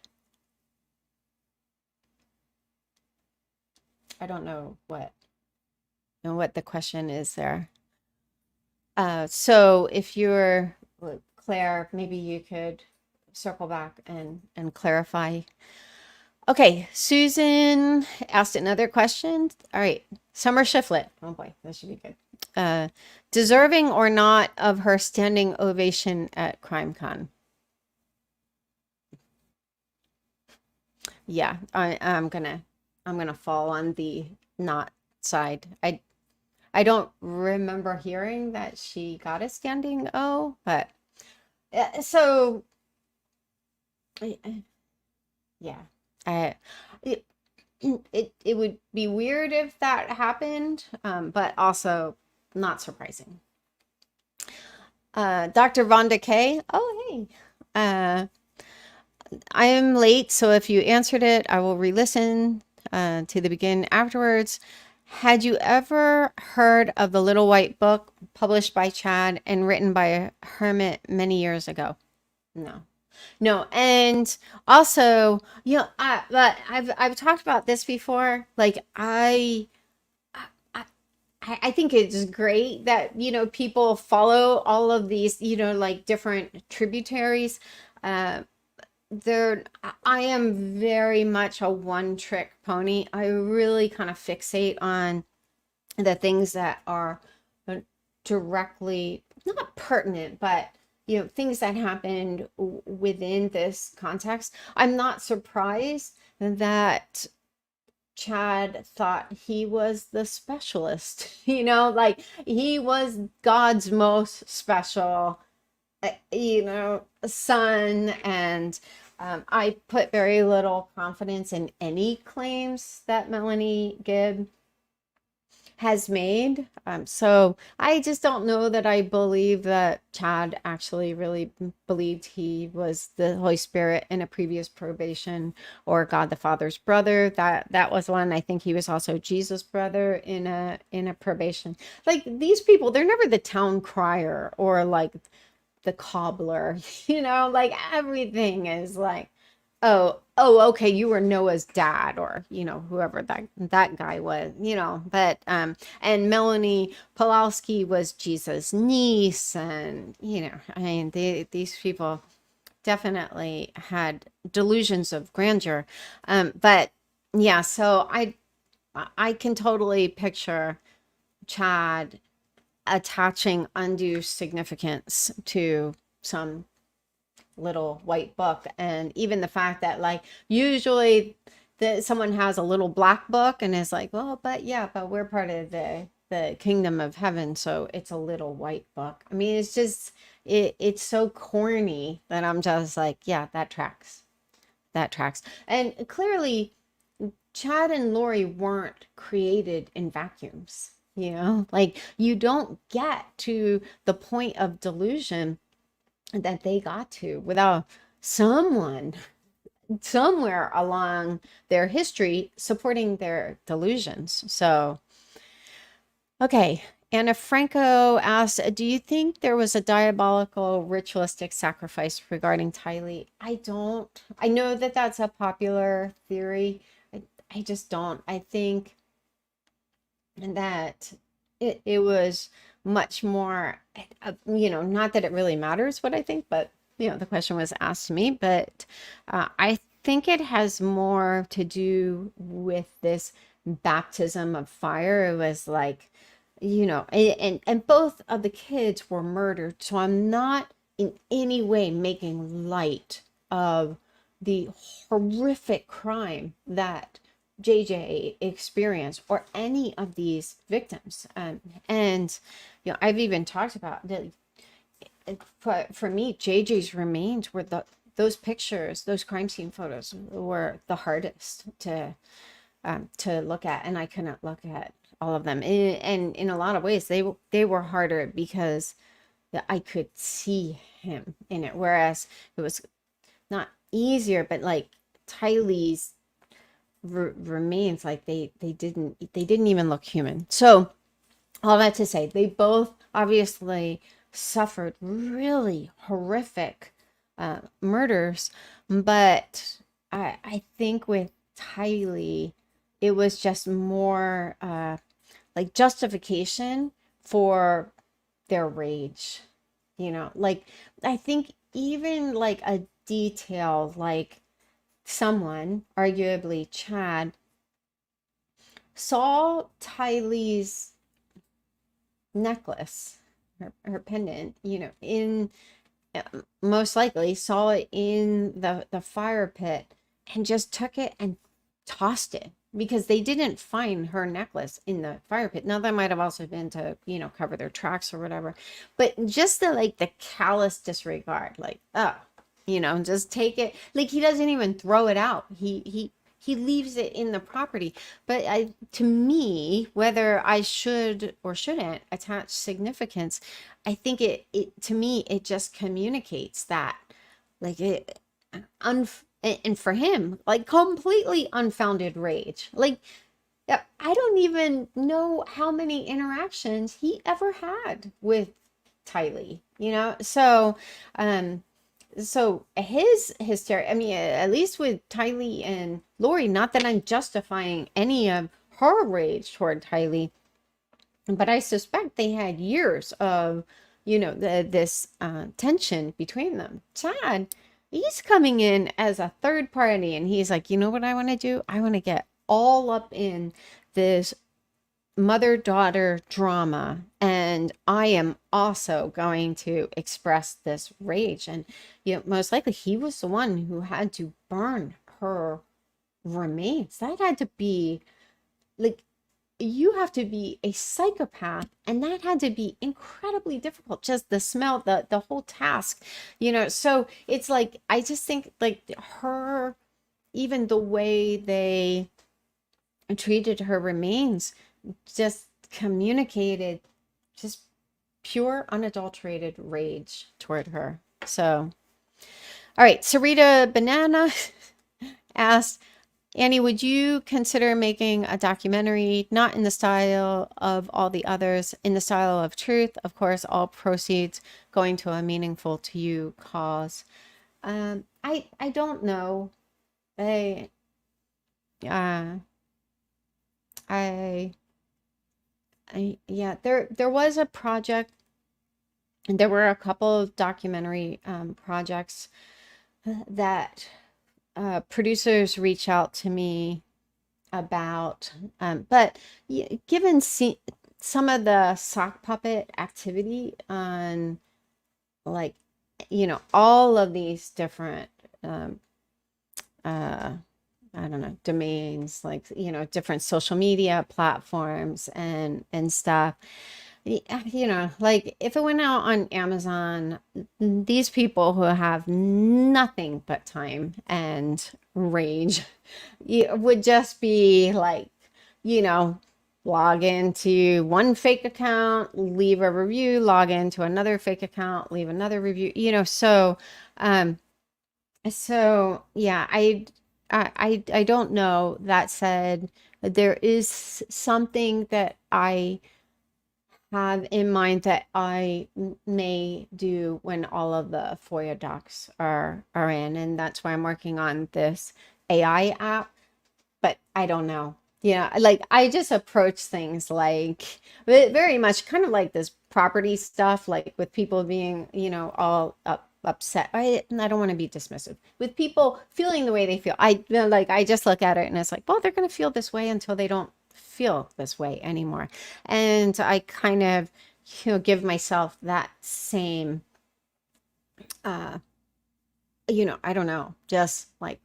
I don't know what the question is there. So if you're Claire, maybe you could circle back and clarify. Okay, Susan asked another question. All right, Summer Shiflet. Oh boy, this should be good. Deserving or not of her standing ovation at CrimeCon? Yeah, I'm gonna fall on the not side. I don't remember hearing that she got a standing O, but so yeah, it would be weird if that happened, but also not surprising. Dr. Vonda K. Oh, hey. I am late, so if you answered it, I will re-listen to the beginning afterwards. Had you ever heard of the Little White Book published by Chad and written by a hermit many years ago? No. And also, but I've talked about this before. Like I think it's great that people follow all of these like different tributaries. I am very much a one-trick pony. I really kind of fixate on the things that are directly not pertinent, but things that happened within this context. I'm not surprised that Chad thought he was the specialist, like he was God's most special son. And I put very little confidence in any claims that Melanie Gibb has made. So I just don't know that I believe that Chad actually really believed he was the Holy Spirit in a previous probation, or God the Father's brother. That was one. I think he was also Jesus' brother in a probation. Like these people, they're never the town crier or like the cobbler, like everything is like, oh, okay, you were Noah's dad, or whoever that guy was, but and Melanie Pulowski was Jesus' niece, and I mean, these people definitely had delusions of grandeur, but yeah, so I can totally picture Chad attaching undue significance to some little white book. And even the fact that like usually someone has a little black book and is like, well, but yeah, but we're part of the kingdom of heaven, so it's a little white book. I mean, it's just it's so corny that I'm just like, yeah, that tracks. That tracks. And clearly Chad and Lori weren't created in vacuums. Like you don't get to the point of delusion that they got to without someone somewhere along their history supporting their delusions. So, okay. Anna Franco asks, do you think there was a diabolical ritualistic sacrifice regarding Tylee? I don't. I know that that's a popular theory. I just don't. I think that it was much more, not that it really matters what I think, but the question was asked to me, but I think it has more to do with this baptism of fire. It was like, and both of the kids were murdered, so I'm not in any way making light of the horrific crime that JJ experienced, or any of these victims. And I've even talked about that. For me, JJ's remains were those pictures, those crime scene photos were the hardest to look at, and I couldn't look at all of them. And in a lot of ways, they were harder because I could see him in it, whereas it was not easier, but like Tylee's remains, like they didn't even look human. So all that to say, they both obviously suffered really horrific murders, but I think with Tylee, it was just more like justification for their rage. Like I think even like a detail like someone, arguably Chad, saw Tylee's necklace, her pendant, in most likely saw it in the fire pit and just took it and tossed it, because they didn't find her necklace in the fire pit. Now that might have also been to cover their tracks or whatever, but just the callous disregard, like, oh, just take it. Like he doesn't even throw it out. He leaves it in the property. But to me, whether I should or shouldn't attach significance, I think it to me it just communicates that, like and for him, like completely unfounded rage. Like I don't even know how many interactions he ever had with Tylee, so his hysteria, I mean, at least with Tylee and Lori, not that I'm justifying any of her rage toward Tylee, but I suspect they had years of, this tension between them. Chad, he's coming in as a third party, and he's like, you know what I want to do? I want to get all up in this mother-daughter drama, and I am also going to express this rage. And most likely he was the one who had to burn her remains. That had to be like, you have to be a psychopath, and that had to be incredibly difficult, just the smell, the whole task, so it's like, I just think like her, even the way they treated her remains, just communicated just pure, unadulterated rage toward her. So, all right. Sarita Banana asked, Annie, would you consider making a documentary not in the style of all the others, in the style of truth? Of course, all proceeds going to a meaningful to you cause. I don't know. I uh I yeah, there was a project, and there were a couple of documentary projects that producers reach out to me about, but given some of the sock puppet activity on, like, all of these different uh I don't know, domains, like, different social media platforms and stuff. Like, if it went out on Amazon, these people who have nothing but time and rage would just be like, you know, log into one fake account, leave a review, log into another fake account, leave another review, um, yeah, I don't know. That said, there is something that I have in mind that I may do when all of the FOIA docs are in, and that's why I'm working on this AI app. But I don't know. Like, I just approach things like very much kind of like this property stuff, like with people being, all upset. I don't want to be dismissive with people feeling the way they feel. I just look at it and it's like, well, they're going to feel this way until they don't feel this way anymore. And I kind of, give myself that same, I don't know, just like,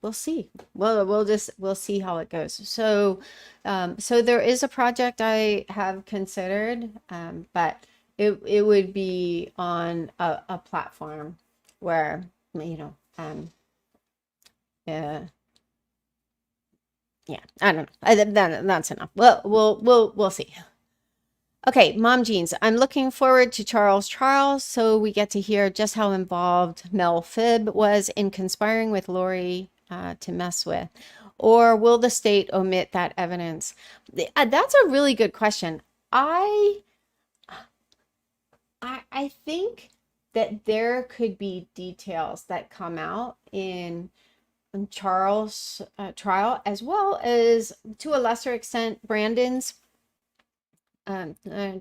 we'll see. We'll see how it goes. So there is a project I have considered, but it would be on a platform where, uh, yeah, I don't know. That's enough. Well, we'll see. Okay, Mom Jeans, I'm looking forward to Charles' trial so we get to hear just how involved Mel Phibb was in conspiring with Lori to mess with. Or will the state omit that evidence? That's a really good question. I think that there could be details that come out in Charles' trial, as well as, to a lesser extent, Brandon's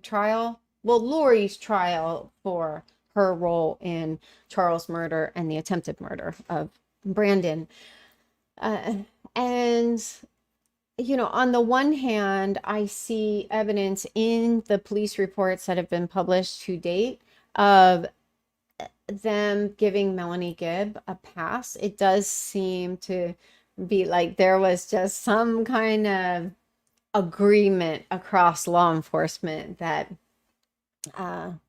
trial. Well, Lori's trial for her role in Charles' murder and the attempted murder of Brandon. And, on the one hand, I see evidence in the police reports that have been published to date of them giving Melanie Gibb a pass. It does seem to be like there was just some kind of agreement across law enforcement that and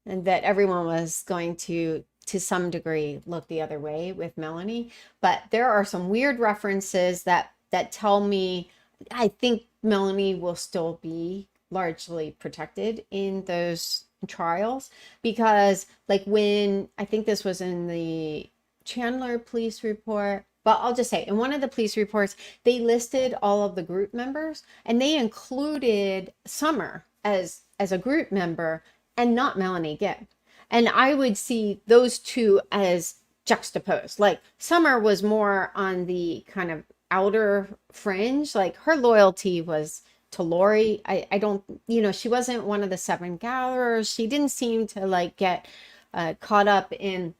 that everyone was going to some degree look the other way with Melanie. But there are some weird references that tell me I think Melanie will still be largely protected in those trials, because, like, when I think this was in the Chandler police report, but I'll just say in one of the police reports, they listed all of the group members and they included Summer as a group member and not Melanie Gibb. And I would see those two as juxtaposed. Like, Summer was more on the kind of outer fringe, like her loyalty was to Lori. I don't, she wasn't one of the seven gatherers. She didn't seem to like get caught up in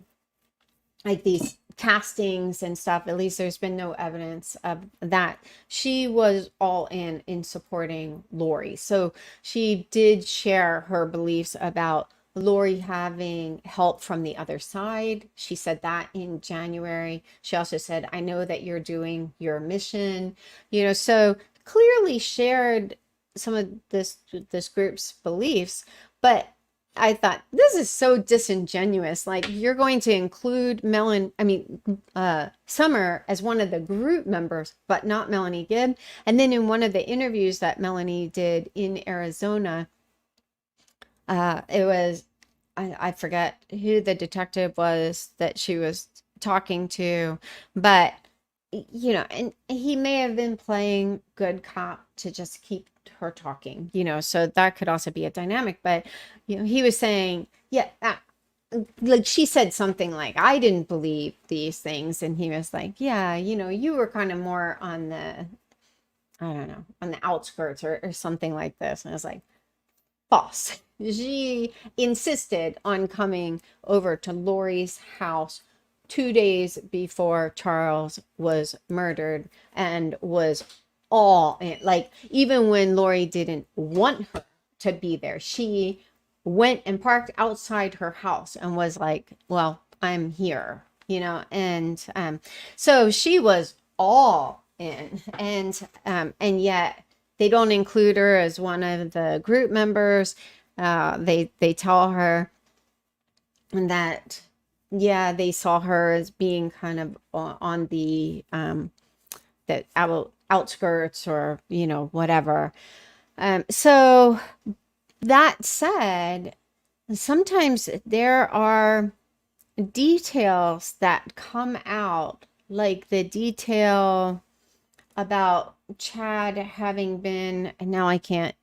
like these castings and stuff. At least there's been no evidence of that. She was all in supporting Lori. So she did share her beliefs about Lori having help from the other side. She said that in January. She also said, I know that you're doing your mission, so clearly shared some of this group's beliefs. But I thought this is so disingenuous. Like, you're going to include Summer as one of the group members, but not Melanie Gibb. And then in one of the interviews that Melanie did in Arizona, it was, I forget who the detective was that she was talking to, but and he may have been playing good cop to just keep her talking, so that could also be a dynamic. But he was saying, yeah, like she said something like, I didn't believe these things, and he was like, yeah, you were kind of more on the, I don't know, on the outskirts or something like this. And I was like, false. She insisted on coming over to Lori's house 2 days before Charles was murdered, and was all in. Like, even when Lori didn't want her to be there, she went and parked outside her house and was like, well, I'm here, and so she was all in. And yet they don't include her as one of the group members. They tell her that, yeah, they saw her as being kind of on the outskirts, or whatever. So that said, sometimes there are details that come out, like the detail about Chad having been, and now I can't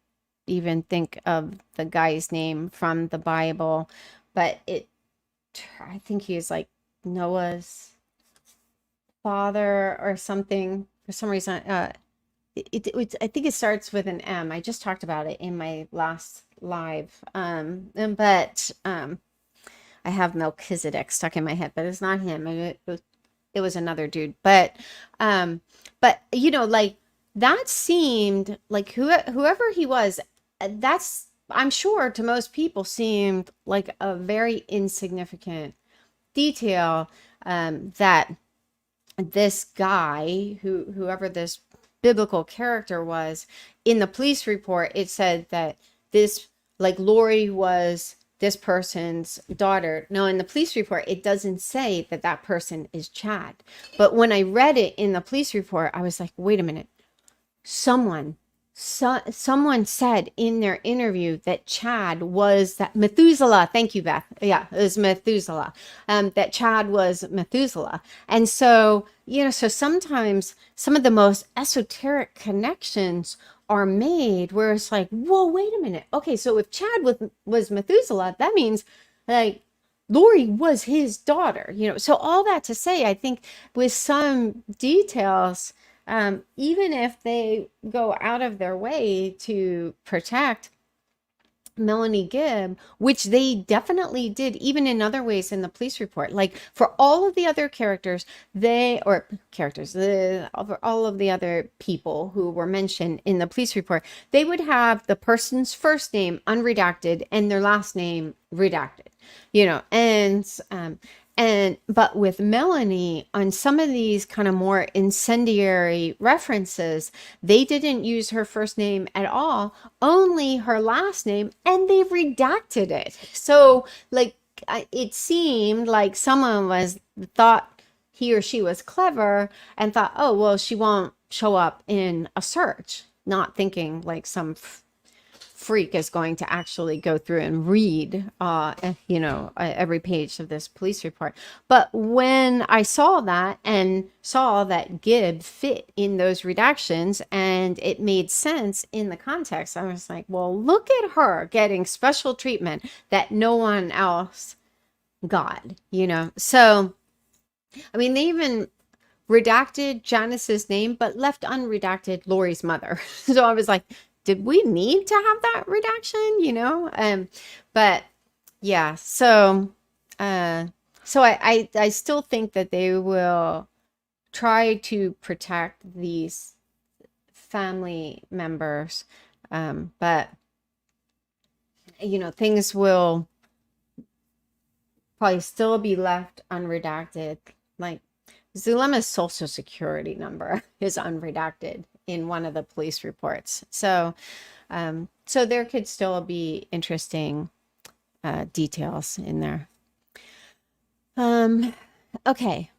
even think of the guy's name from the Bible, but I think he's like Noah's father or something for some reason. I think it starts with an M. I just talked about it in my last live. But I have Melchizedek stuck in my head, but it's not him. It was another dude. But like, that seemed like whoever he was, that's, I'm sure to most people, seemed like a very insignificant detail, that this guy, whoever this biblical character was, in the police report, it said that this, like, Lori was this person's daughter. No, in the police report, it doesn't say that that person is Chad. But when I read it in the police report, I was like, wait a minute. Someone said in their interview that Chad was that Methuselah. Thank you, Beth. Yeah, it was Methuselah. That Chad was Methuselah. And so, so sometimes some of the most esoteric connections are made where it's like, whoa, wait a minute. Okay, so if Chad was Methuselah, that means, like, Lori was his daughter, So all that to say, I think with some details, even if they go out of their way to protect Melanie Gibb, which they definitely did, even in other ways in the police report, like for all of the other characters, for all of the other people who were mentioned in the police report, they would have the person's first name unredacted and their last name redacted, but with Melanie, on some of these kind of more incendiary references, they didn't use her first name at all, only her last name, and they redacted it. So, like, it seemed like someone thought he or she was clever and thought, oh, well, she won't show up in a search, not thinking like some freak is going to actually go through and read every page of this police report. But when I saw that and saw that Gibb fit in those redactions and it made sense in the context, I was like, well, look at her getting special treatment that no one else got. So I mean, they even redacted Janice's name but left unredacted Lori's mother. So I was like, did we need to have that redaction, but yeah, so I still think that they will try to protect these family members, but things will probably still be left unredacted. Like, Zulema's social security number is unredacted in one of the police reports. So there could still be interesting details in there. Okay.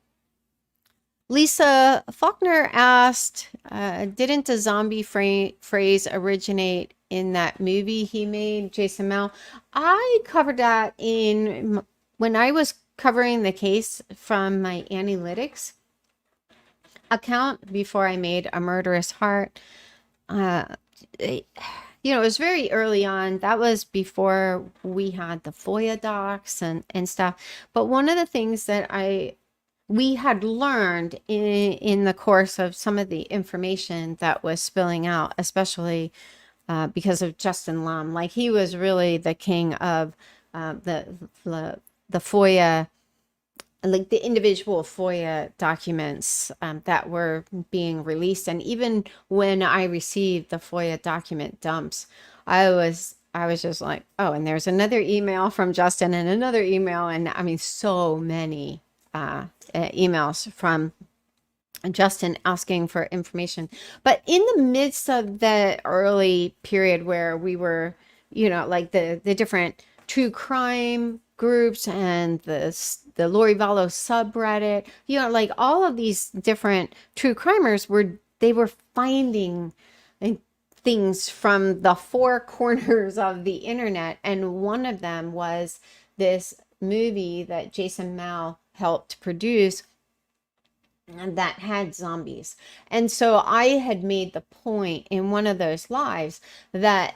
Lisa Faulkner asked, didn't the zombie phrase originate in that movie he made, Jason Mel? I covered that when I was covering the case from my analytics account before I made A Murderous Heart. It was very early on. That was before we had the FOIA docs and stuff. But one of the things that we had learned in the course of some of the information that was spilling out, especially because of Justin Lum, like he was really the king of the FOIA, like the individual FOIA documents that were being released. And even when I received the FOIA document dumps, I was just like, oh, and there's another email from Justin and another email. And I mean, so many emails from Justin asking for information. But in the midst of the early period where we were, like the different true crime groups and the Lori Vallow subreddit, like all of these different true crimers were finding things from the four corners of the internet. And one of them was this movie that Jason Mel helped produce that had zombies. And so I had made the point in one of those lives that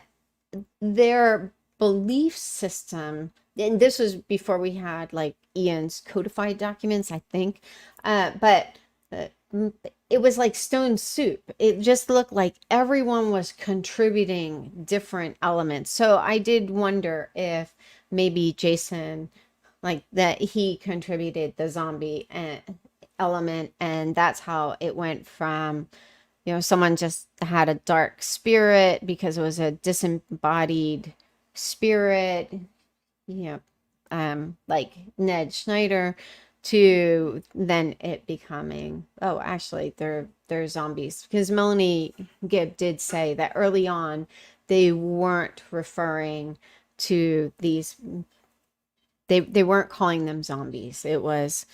their belief system, and this was before we had like Ian's codified documents, I think, but it was like stone soup. It just looked like everyone was contributing different elements. So I did wonder if maybe Jason, like that he contributed the zombie element, and that's how it went from, someone just had a dark spirit because it was a disembodied spirit, like Ned Schneider, to then it becoming, oh, actually they're zombies, because Melanie Gibb did say that early on they weren't referring to these, they weren't calling them zombies. It was,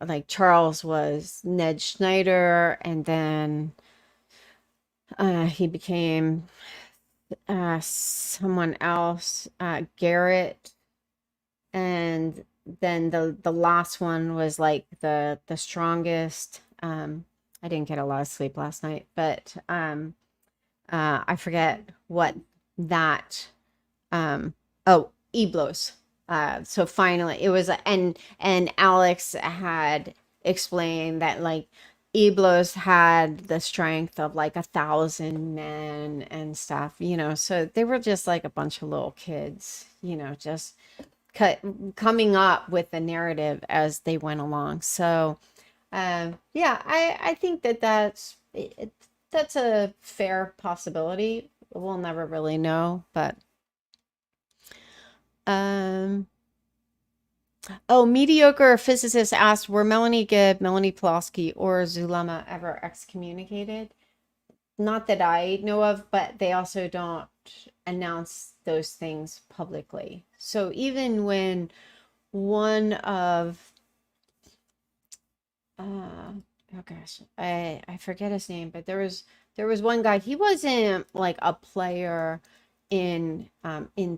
like Charles was Ned Schneider, and then he became someone else, Garrett, and then the last one was like the strongest. I didn't get a lot of sleep last night, but I forget what that Eblos. So finally it was, and Alex had explained that like Eblos had the strength of like 1,000 men and stuff, so they were just like a bunch of little kids, just coming up with the narrative as they went along. So yeah, I think that's a fair possibility. We'll never really know, but mediocre physicist asked, were Melanie Gibb, Melanie Pulaski, or Zulema ever excommunicated? Not that I know of, but they also don't announce those things publicly. So even when one of oh gosh, I forget his name, but there was one guy, he wasn't like a player in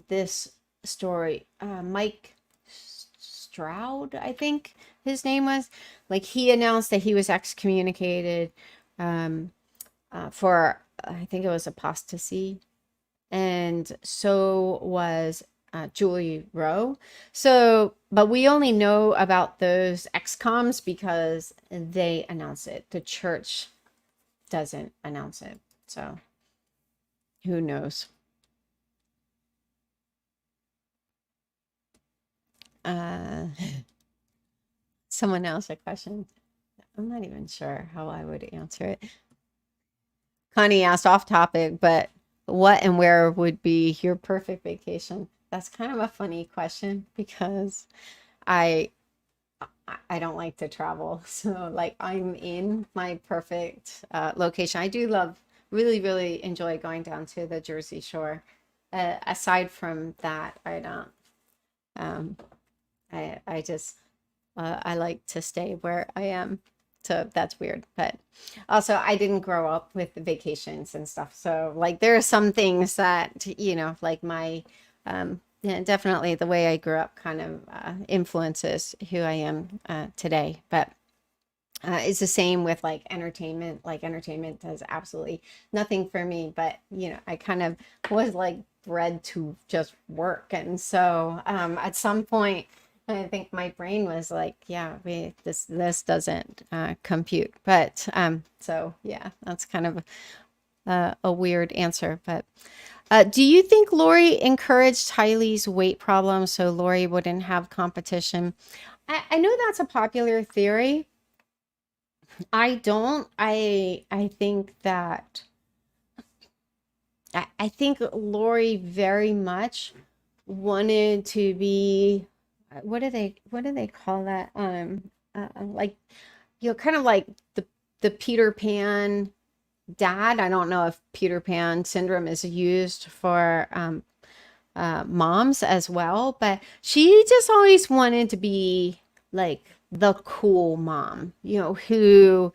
this story, Mike Stroud, I think his name was, like he announced that he was excommunicated for, I think it was apostasy, and so was Julie Rowe. So, but we only know about those excoms because they announce it. The church doesn't announce it. So who knows? Someone else a question. I'm not even sure how I would answer it. Connie asked off topic, but what and where would be your perfect vacation? That's kind of a funny question because I don't like to travel. So like I'm in my perfect location. I do really enjoy going down to the Jersey Shore. Aside from that, I don't Um, I just I like to stay where I am. So that's weird. But also I didn't grow up with vacations and stuff. So like there are some things that, like my yeah, definitely the way I grew up kind of influences who I am today. But it's the same with like entertainment. Like entertainment does absolutely nothing for me, but I kind of was like bred to just work. And so at some point, I think my brain was like, yeah, this doesn't compute. But so yeah, that's kind of a weird answer. But do you think Lori encouraged Tylee's weight problem so Lori wouldn't have competition? I know that's a popular theory. I don't. I think that I think Lori very much wanted to be what do they call that? Like kind of like the Peter Pan dad. I don't know if Peter Pan syndrome is used for moms as well, but she just always wanted to be like the cool mom, who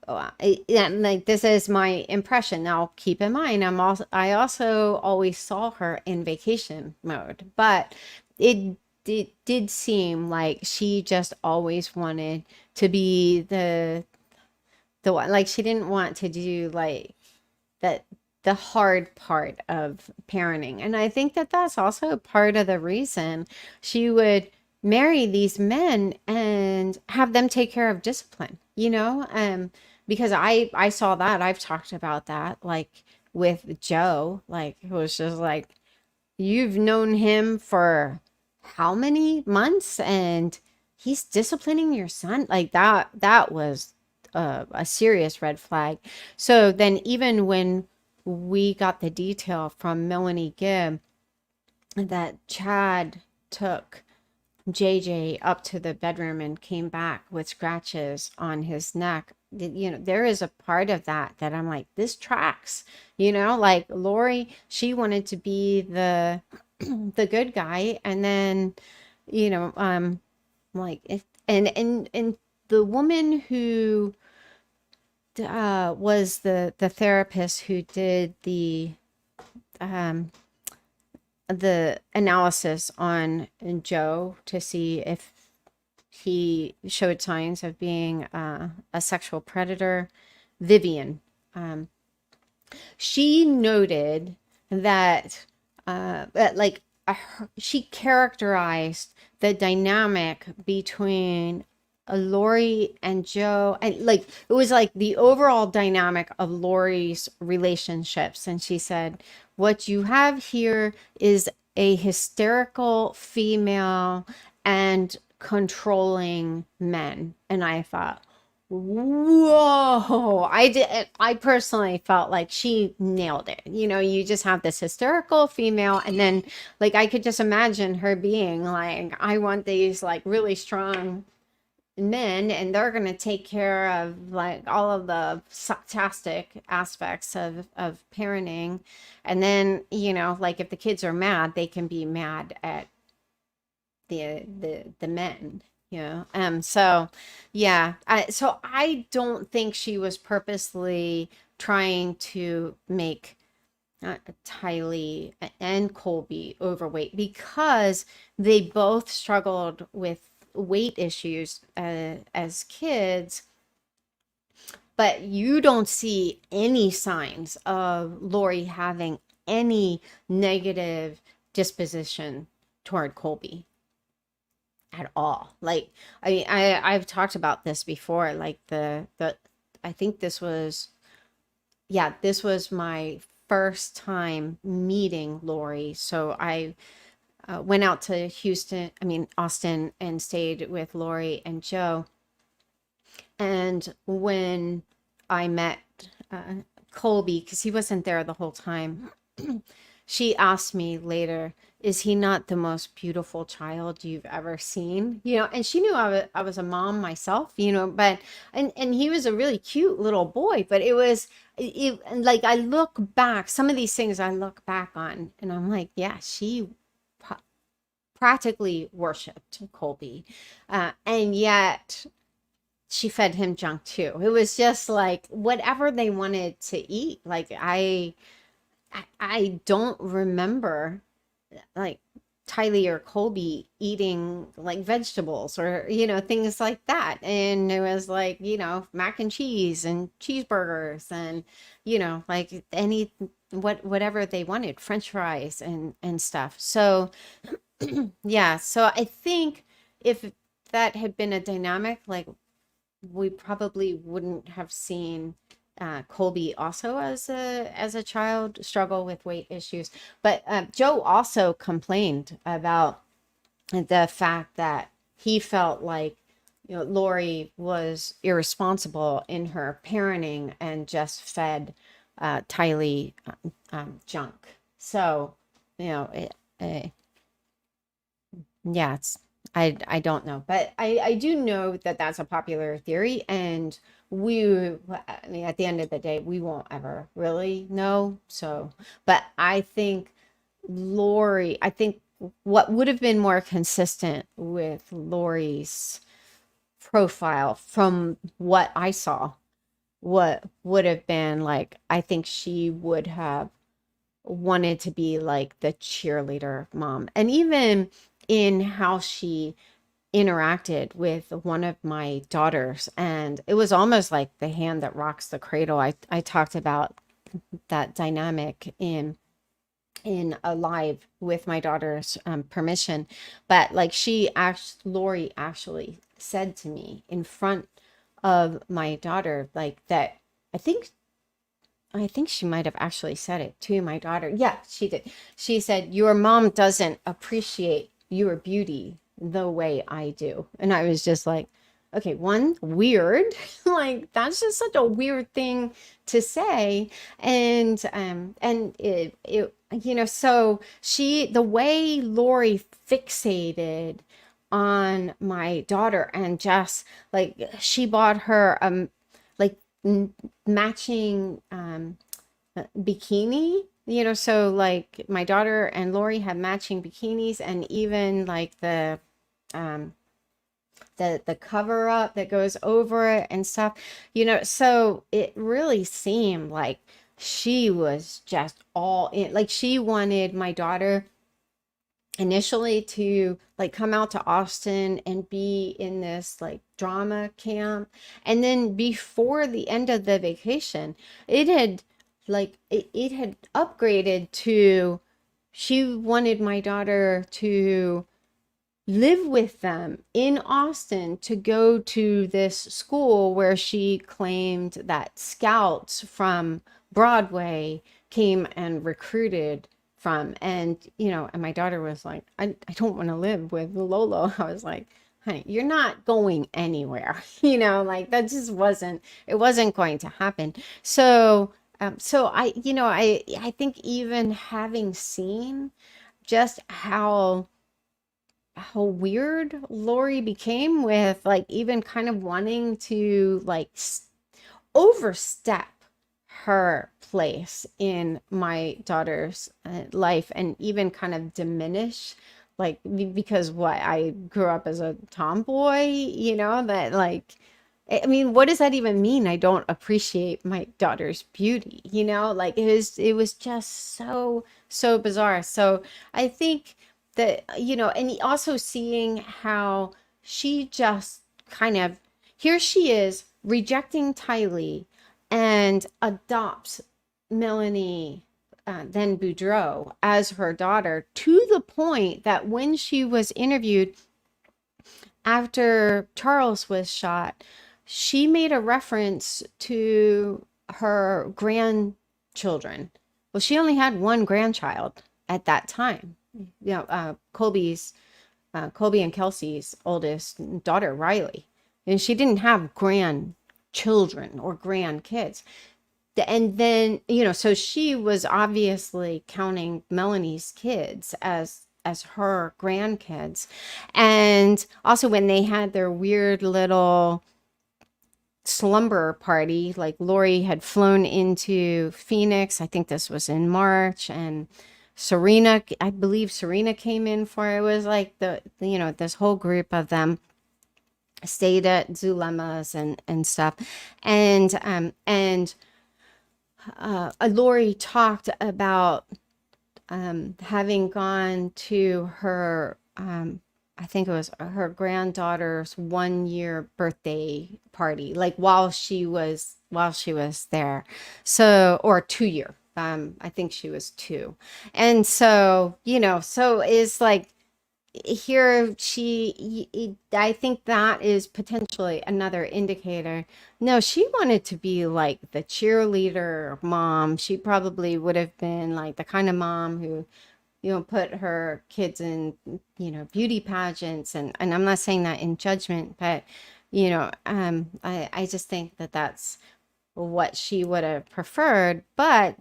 and like this is my impression. Now keep in mind I also always saw her in vacation mode, but it did seem like she just always wanted to be the one. Like she didn't want to do like that the hard part of parenting. And I think that that's also part of the reason she would marry these men and have them take care of discipline, because I saw that. I've talked about that like with Joe. Like it was just like you've known him for how many months and he's disciplining your son? Like that was a serious red flag. So then even when we got the detail from Melanie Gibb that Chad took JJ up to the bedroom and came back with scratches on his neck, there is a part of that I'm like, this tracks, like Lori, she wanted to be the the good guy, and then like if and the woman who was the therapist who did um the analysis on Joe to see if he showed signs of being a sexual predator, Vivian. Um, she noted that, like, she characterized the dynamic between Lori and Joe, and like it was like the overall dynamic of Lori's relationships. And she said, "What you have here is a hysterical female and controlling men." And I thought, whoa, I personally felt like she nailed it. You just have this hysterical female, and then like I could just imagine her being like, I want these like really strong men, and they're going to take care of like all of the fantastic aspects of parenting. And then like if the kids are mad, they can be mad at the men, so yeah, so I don't think she was purposely trying to make Tylee and Colby overweight, because they both struggled with weight issues as kids. But you don't see any signs of Lori having any negative disposition toward Colby at all. Like I've talked about this before, like the I think this was my first time meeting Lori. So I went out to Austin, and stayed with Lori and Joe. And when I met Colby, because he wasn't there the whole time, she asked me later, is he not the most beautiful child you've ever seen? And she knew I was a mom myself, but, and he was a really cute little boy, but like I look back, some of these things I look back on and I'm like, yeah, she practically worshipped Colby. And yet she fed him junk too. It was just like whatever they wanted to eat. Like I don't remember like Tylee or Colby eating like vegetables or things like that. And it was like, mac and cheese and cheeseburgers and like any whatever they wanted, French fries and stuff. So yeah, so I think if that had been a dynamic, like we probably wouldn't have seen Colby also as a child struggle with weight issues. But Joe also complained about the fact that he felt like Lori was irresponsible in her parenting and just fed Tylee junk. So yeah, I don't know, but I do know that that's a popular theory, and I mean, at the end of the day, we won't ever really know. So, but I think what would have been more consistent with Lori's profile from what I saw, what would have been like, I think she would have wanted to be like the cheerleader mom. And even in how she interacted with one of my daughters, and it was almost like the hand that rocks the cradle. I talked about that dynamic in a live with my daughter's permission, but like Lori actually said to me in front of my daughter, like that I think she might have actually said it to my daughter. Yeah, she did. She said, "Your mom doesn't appreciate your beauty the way I do." And I was just like, okay, one, weird. Like that's just such a weird thing to say. And so the way Lori fixated on my daughter and just like she bought her like matching bikini, so like my daughter and Lori have matching bikinis, and even like um the cover up that goes over it and stuff, so it really seemed like she was just all in. Like she wanted my daughter initially to like come out to Austin and be in this like drama camp, and then before the end of the vacation it had upgraded to she wanted my daughter to live with them in Austin, to go to this school where she claimed that scouts from Broadway came and recruited from. And, and my daughter was like, I don't want to live with Lolo. I was like, honey, you're not going anywhere. Like that just it wasn't going to happen. So, I think even having seen just how weird Lori became with like even kind of wanting to like overstep her place in my daughter's life, and even kind of diminish like because what I grew up as a tomboy, that like I mean, what does that even mean? I don't appreciate my daughter's beauty, like it was just so bizarre. So I think that, and also seeing how she just kind of, here she is rejecting Tylee and adopts Melanie then Boudreaux as her daughter, to the point that when she was interviewed after Charles was shot, she made a reference to her grandchildren. Well, she only had one grandchild at that time. Colby and Kelsey's oldest daughter, Riley. And she didn't have grandchildren or grandkids. And then, so she was obviously counting Melanie's kids as her grandkids. And also when they had their weird little slumber party, like Lori had flown into Phoenix, I think this was in March, and Serena, I believe Serena came in for it. It was like this whole group of them stayed at Zulema's and stuff. And Lori talked about having gone to her, I think it was her granddaughter's 1 year birthday party, like while she was there. So, or 2 year. I think she was 2. And so, so it's like here I think that is potentially another indicator. No, she wanted to be like the cheerleader mom. She probably would have been like the kind of mom who put her kids in beauty pageants, and I'm not saying that in judgment, but I just think that that's what she would have preferred. But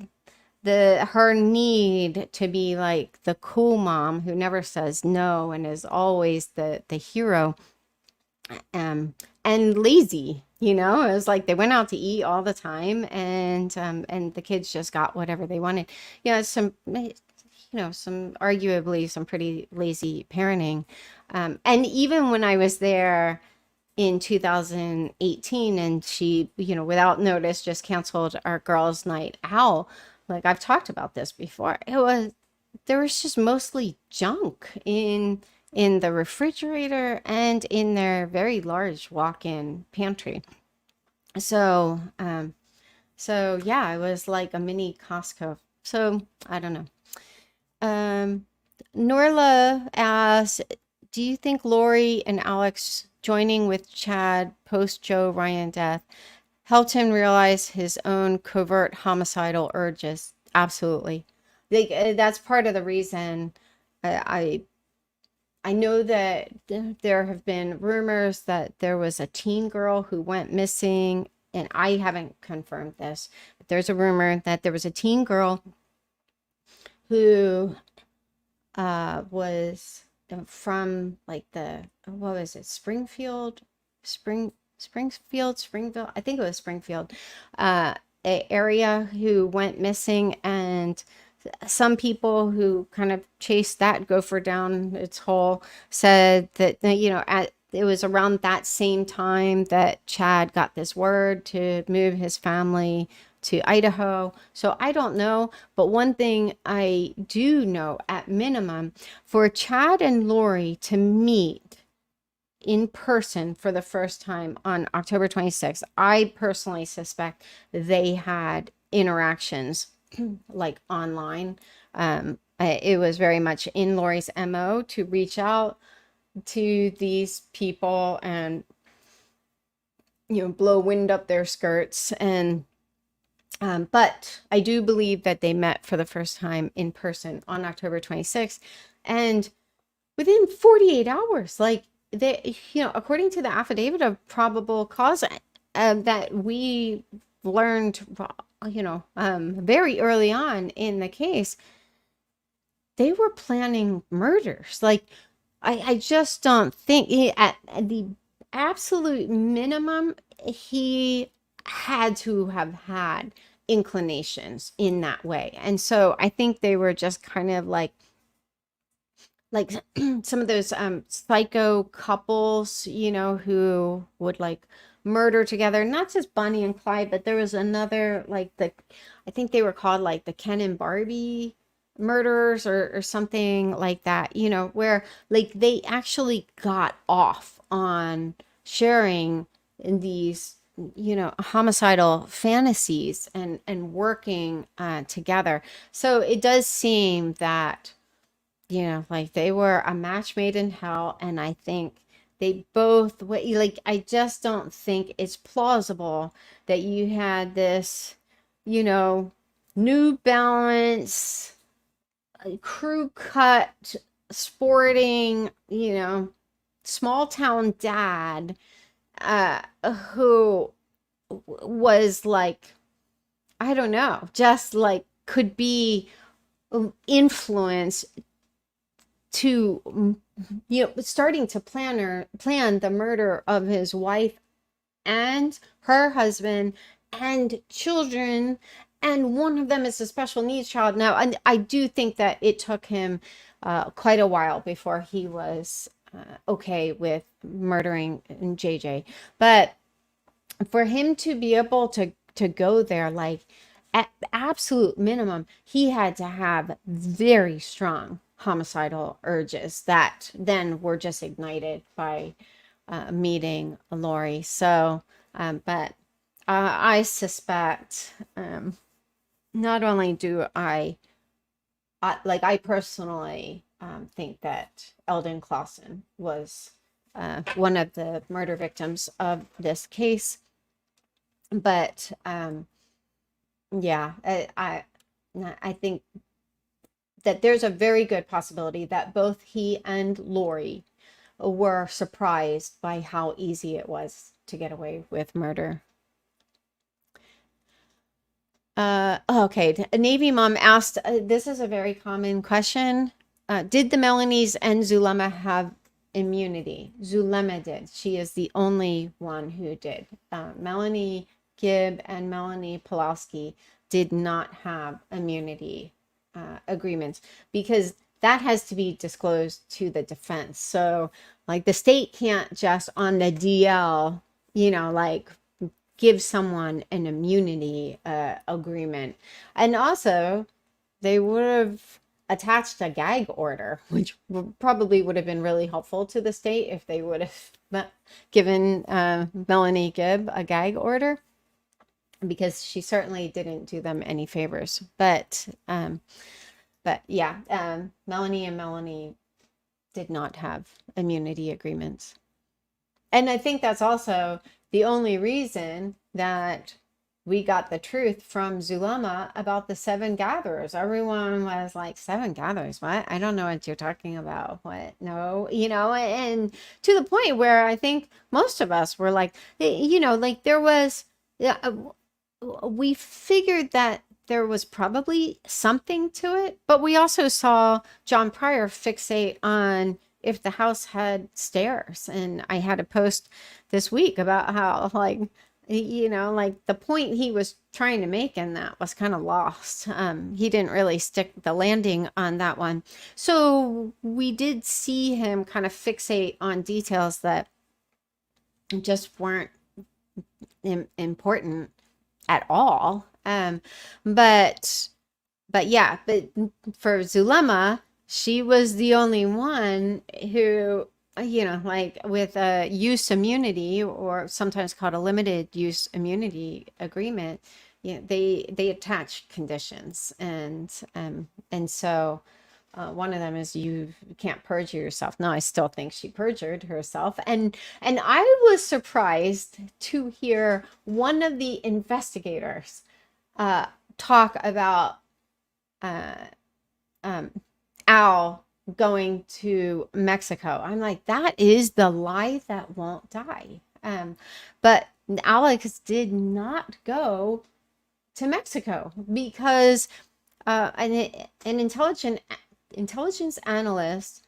her need to be like the cool mom who never says no and is always the hero, and lazy, it was like they went out to eat all the time, and the kids just got whatever they wanted. Some some arguably some pretty lazy parenting. And even when I was there in 2018 and she, without notice just canceled our girls' night out, like I've talked about this before, there was just mostly junk in the refrigerator and in their very large walk-in pantry. So yeah, it was like a mini Costco. So I don't know. Norla asks, do you think Lori and Alex joining with Chad post Joe Ryan death helped him realize his own covert homicidal urges? Absolutely. That's part of the reason. I know that there have been rumors that there was a teen girl who went missing, and I haven't confirmed this, but there's a rumor that there was a teen girl who was from like what was it, Springville, I think it was Springfield, area, who went missing, and some people who kind of chased that gopher down its hole said that it was around that same time that Chad got this word to move his family to Idaho. So I don't know, but one thing I do know, at minimum, for Chad and Lori to meet in person for the first time on October 26th, I personally suspect they had interactions like online. It was very much in Lori's MO to reach out to these people and blow wind up their skirts. And but I do believe that they met for the first time in person on October 26th, and within 48 hours, like they, according to the affidavit of probable cause that we learned, very early on in the case, they were planning murders. Like, I just don't think at the absolute minimum, he had to have had inclinations in that way. And so I think they were just kind of like some of those psycho couples, who would like murder together, not just Bonnie and Clyde, but there was another, like I think they were called like the Ken and Barbie murderers or something like that, where like they actually got off on sharing in these homicidal fantasies and working together. So it does seem that like they were a match made in hell, and I think they both, like, I just don't think it's plausible that you had this New Balance crew cut sporting small town dad who was like, I don't know, just like could be influenced to starting to plan the murder of his wife and her husband and children, and one of them is a special needs child. Now, and I do think that it took him quite a while before he was okay with murdering JJ. But for him to be able to go there, like at absolute minimum, he had to have very strong homicidal urges that then were just ignited by meeting Lori. So, but I suspect, not only do I personally think that Eldon Clausen was one of the murder victims of this case, but yeah, I think that there's a very good possibility that both he and Lori were surprised by how easy it was to get away with murder. Okay, a Navy mom asked, this is a very common question. Did the Melanies and Zulema have immunity? Zulema did. She is the only one who did. Melanie Gibb and Melanie Pulowski did not have immunity agreements, because that has to be disclosed to the defense. So like the state can't just on the DL, like give someone an immunity agreement. And also they would have attached a gag order, which probably would have been really helpful to the state if they would have given Melanie Gibb a gag order, because she certainly didn't do them any favors. But yeah, Melanie and Melanie did not have immunity agreements. And I think that's also the only reason that we got the truth from Zulema about the 7 gatherers. Everyone was like, 7 gatherers? What? I don't know what you're talking about. What? No, and to the point where I think most of us were like, like there was, we figured that there was probably something to it, but we also saw John Pryor fixate on if the house had stairs. And I had a post this week about how, like, like the point he was trying to make in that was kind of lost. He didn't really stick the landing on that one. So we did see him kind of fixate on details that just weren't important at all. But yeah, but for Zulema, she was the only one who, like with a use immunity, or sometimes called a limited use immunity agreement, they attach conditions, and so one of them is you can't perjure yourself. No, I still think she perjured herself, and I was surprised to hear one of the investigators talk about Al going to Mexico. I'm like, that is the lie that won't die. But Alex did not go to Mexico because an intelligence analyst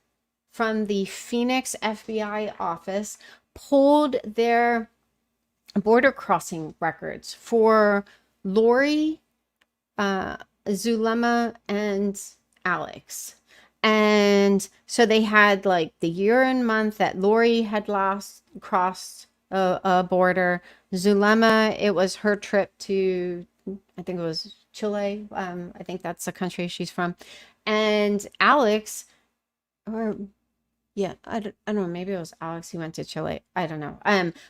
from the Phoenix FBI office pulled their border crossing records for Lori, Zulema, and Alex. And so they had like the year and month that Lori had crossed a border. Zulema, it was her trip to, I think it was Chile. I think that's the country she's from. And Alex, or yeah, I don't know, maybe it was Alex who went to Chile. I don't know.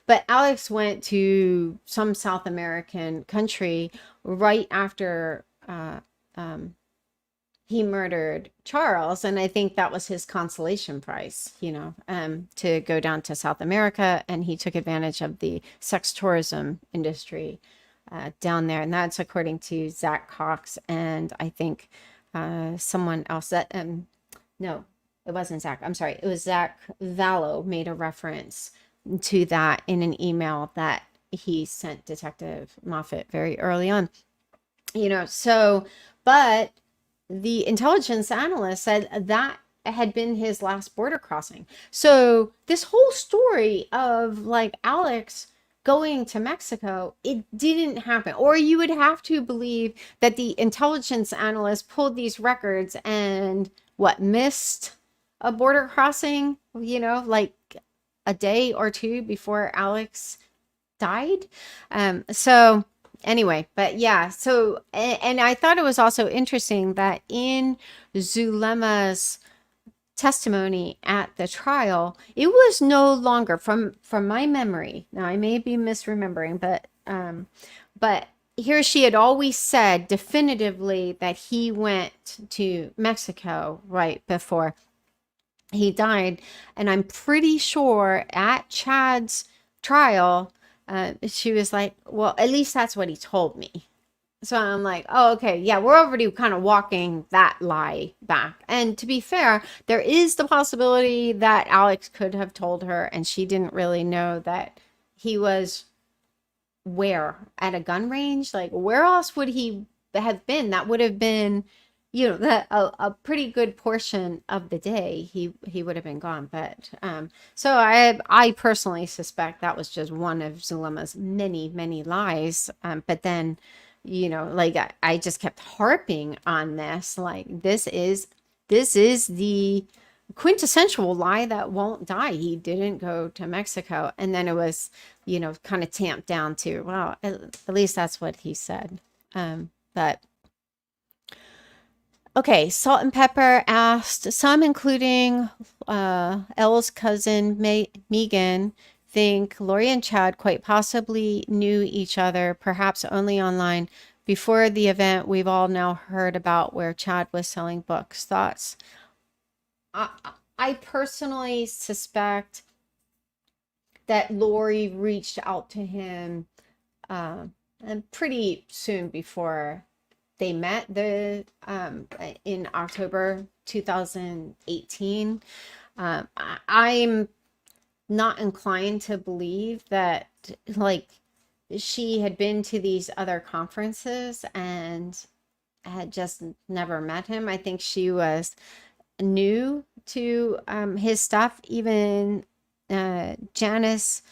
But Alex went to some South American country right after he murdered Charles, and I think that was his consolation prize, to go down to South America, and he took advantage of the sex tourism industry down there, and that's according to Zach Cox, and I think someone else that no, it wasn't Zach. I'm sorry, it was Zach Vallow made a reference to that in an email that he sent Detective Moffat very early on, so, but the intelligence analyst said that had been his last border crossing. So this whole story of like Alex going to Mexico, it didn't happen. Or you would have to believe that the intelligence analyst pulled these records and missed a border crossing, like a day or two before Alex died. So anyway, but yeah, so, and I thought it was also interesting that in Zulema's testimony at the trial, it was no longer, from my memory, now I may be misremembering, but here she had always said definitively that he went to Mexico right before he died. And I'm pretty sure at Chad's trial, she was like, well, at least that's what he told me. So I'm like, oh, okay, yeah, we're already kind of walking that lie back. And to be fair, there is the possibility that Alex could have told her and she didn't really know that he was where, at a gun range. Like, where else would he have been? That would have been, that a pretty good portion of the day he would have been gone. But so I personally suspect that was just one of Zulema's many lies. But then, like I just kept harping on this, like this is the quintessential lie that won't die. He didn't go to Mexico. And then it was, kind of tamped down to, well, at least that's what he said. But okay, Salt and Pepper asked, some, including Elle's cousin Megan, think Lori and Chad quite possibly knew each other, perhaps only online, before the event we've all now heard about where Chad was selling books. Thoughts? I personally suspect that Lori reached out to him and pretty soon before they met in October 2018. I'm not inclined to believe that like she had been to these other conferences and had just never met him. I think she was new to his stuff. Even Janice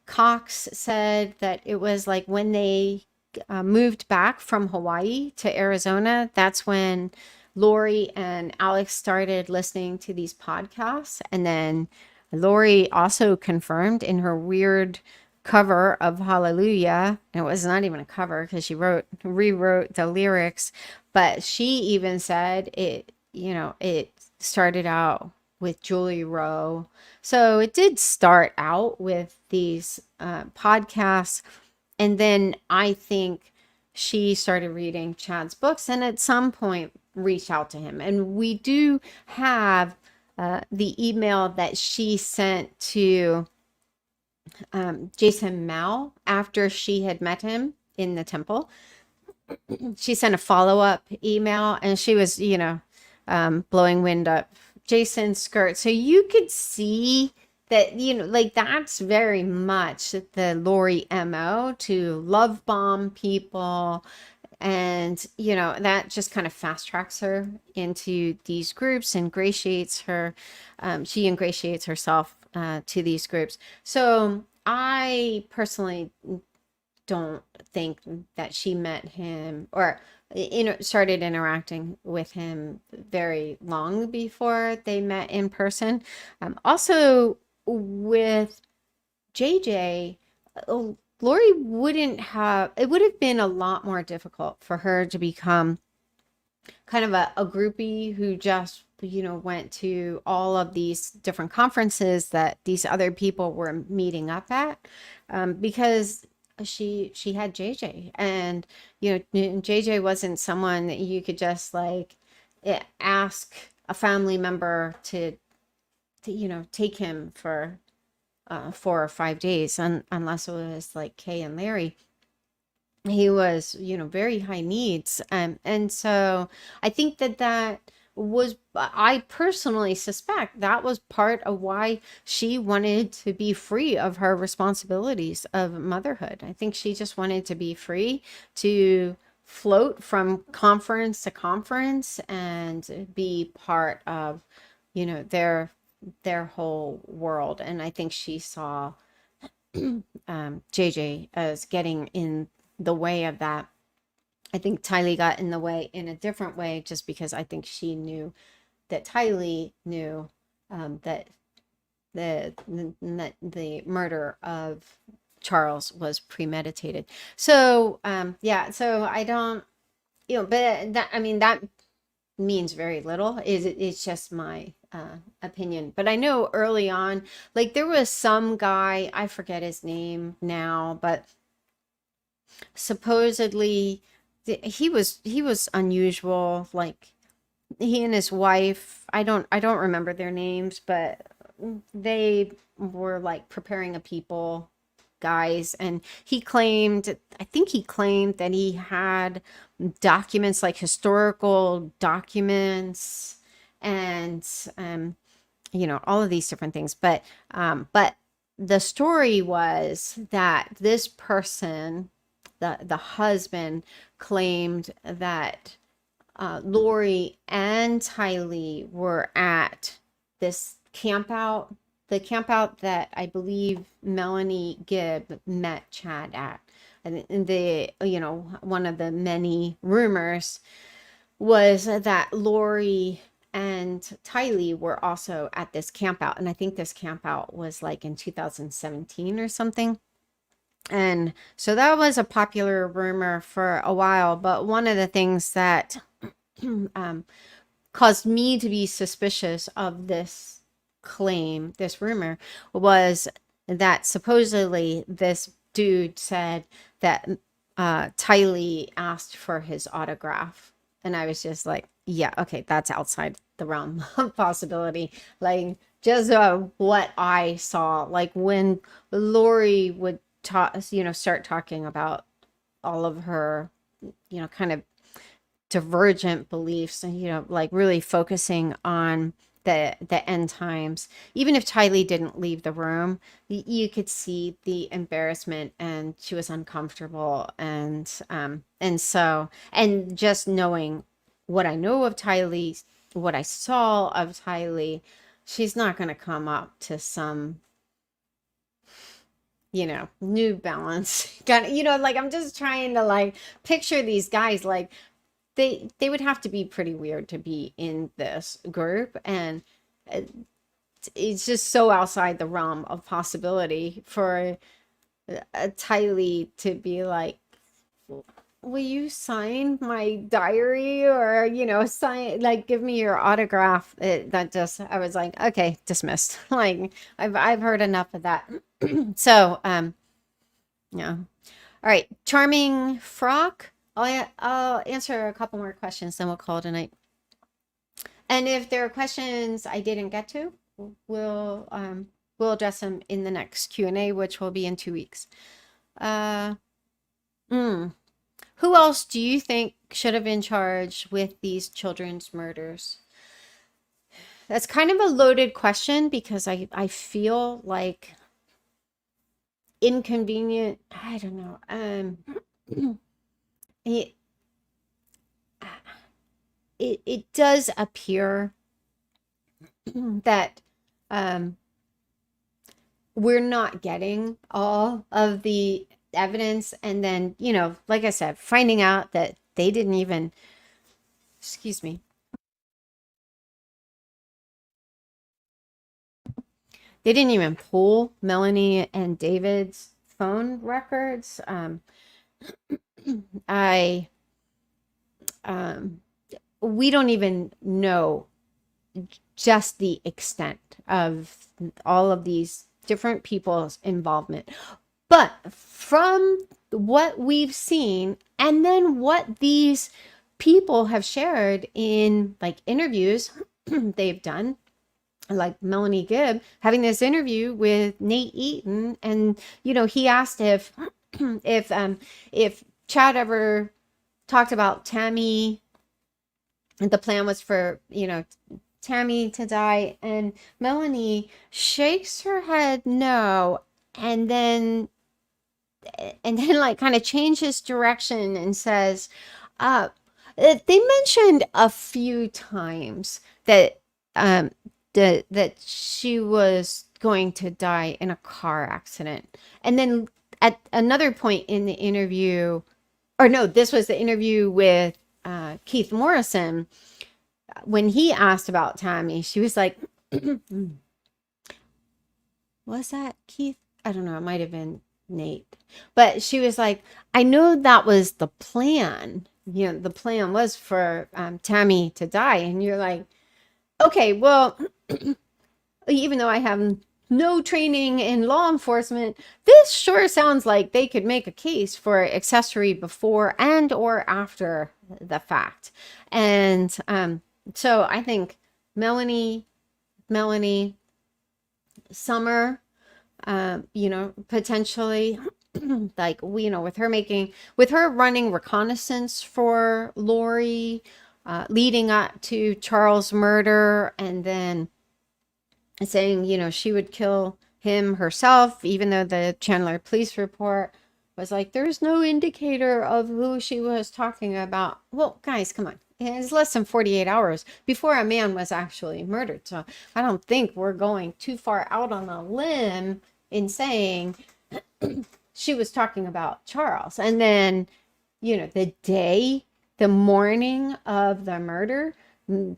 Cox said that it was like when they moved back from Hawaii to Arizona, that's when Lori and Alex started listening to these podcasts. And then Lori also confirmed in her weird cover of Hallelujah, and it was not even a cover because she rewrote the lyrics, but she even said it started out with Julie Rowe. So it did start out with these podcasts. And then I think she started reading Chad's books and at some point reached out to him. And we do have the email that she sent to Jason Mao after she had met him in the temple. She sent a follow-up email and she was, blowing wind up Jason's skirt. So you could see that, like that's very much the Lori MO, to love bomb people. And, that just kind of fast tracks her into these groups, ingratiates her. She ingratiates herself to these groups. So I personally don't think that she met him or started interacting with him very long before they met in person. Also with JJ, Lori it would have been a lot more difficult for her to become kind of a groupie who just, went to all of these different conferences that these other people were meeting up at, because she had JJ, and JJ wasn't someone that you could just like ask a family member to take him for 4 or 5 days, unless it was like Kay and Larry. He was very high needs, and so I think that was, I personally suspect that was part of why she wanted to be free of her responsibilities of motherhood. I think she just wanted to be free to float from conference to conference and be part of their whole world. And I think she saw JJ as getting in the way of that. I think Tylee got in the way in a different way, just because I think she knew that Tylee knew that the murder of Charles was premeditated. So yeah, so I don't, but that, I mean, that means very little. It's just my opinion. But I know early on, like there was some guy, I forget his name now, but supposedly he was unusual. Like he and his wife, I don't remember their names, but they were like preparing a people guys, and I think he claimed that he had documents, like historical documents, and all of these different things. But the story was that this person, the husband, claimed that Lori and Tylee were at this camp out, the camp out that I believe Melanie Gibb met Chad at. And one of the many rumors was that Lori and Tylee were also at this camp out. And I think this camp out was like in 2017 or something. And so that was a popular rumor for a while. But one of the things that caused me to be suspicious of this claim, this rumor, was that supposedly this dude said that Tylee asked for his autograph. And I was just like, yeah, okay, that's outside the realm of possibility. Like, just what I saw, like when Lori would start talking about all of her, kind of divergent beliefs, and like really focusing on the end times. Even if Tylee didn't leave the room, you could see the embarrassment, and she was uncomfortable, and so, and just knowing what I know of Tylee, what I saw of Tylee, she's not going to come up to some New Balance like, I'm just trying to like picture these guys, like they would have to be pretty weird to be in this group, and it's just so outside the realm of possibility for Tylee to be like, will you sign my diary, or sign, like, give me your autograph. I was like, okay, dismissed. Like, I've heard enough of that. So yeah. All right, Charming Frock, I'll answer a couple more questions, then we'll call it a night. And if there are questions I didn't get to, we'll address them in the next Q&A, which will be in 2 weeks. Who else do you think should have been charged with these children's murders? That's kind of a loaded question, because I feel like inconvenient. I don't know. It does appear that we're not getting all of the evidence, and then like I said, finding out that they didn't even, excuse me, they didn't even pull Melanie and David's phone records. We don't even know just the extent of all of these different people's involvement. But from what we've seen, and then what these people have shared in like interviews they've done, like Melanie Gibb having this interview with Nate Eaton, and he asked if Chad ever talked about Tammy, and the plan was for Tammy to die, and Melanie shakes her head no, and then like kind of changes direction and says, they mentioned a few times that that she was going to die in a car accident. And then at another point in the interview, or no, this was the interview with Keith Morrison. When he asked about Tammy, she was like, was that Keith? I don't know. It might have been Nate. But she was like, I know that was the plan. You know, the plan was for Tammy to die. And you're like, okay, well, even though I have no training in law enforcement, this sure sounds like they could make a case for accessory before and or after the fact. And so I think Melanie, Summer, you know, potentially like, you know, with her running reconnaissance for Lori, leading up to Charles' murder, and then saying, you know, she would kill him herself, even though the Chandler police report was like, there's no indicator of who she was talking about. Well, guys, come on. It's less than 48 hours before a man was actually murdered. So I don't think we're going too far out on a limb in saying she was talking about Charles. And then, you know, the morning of the murder,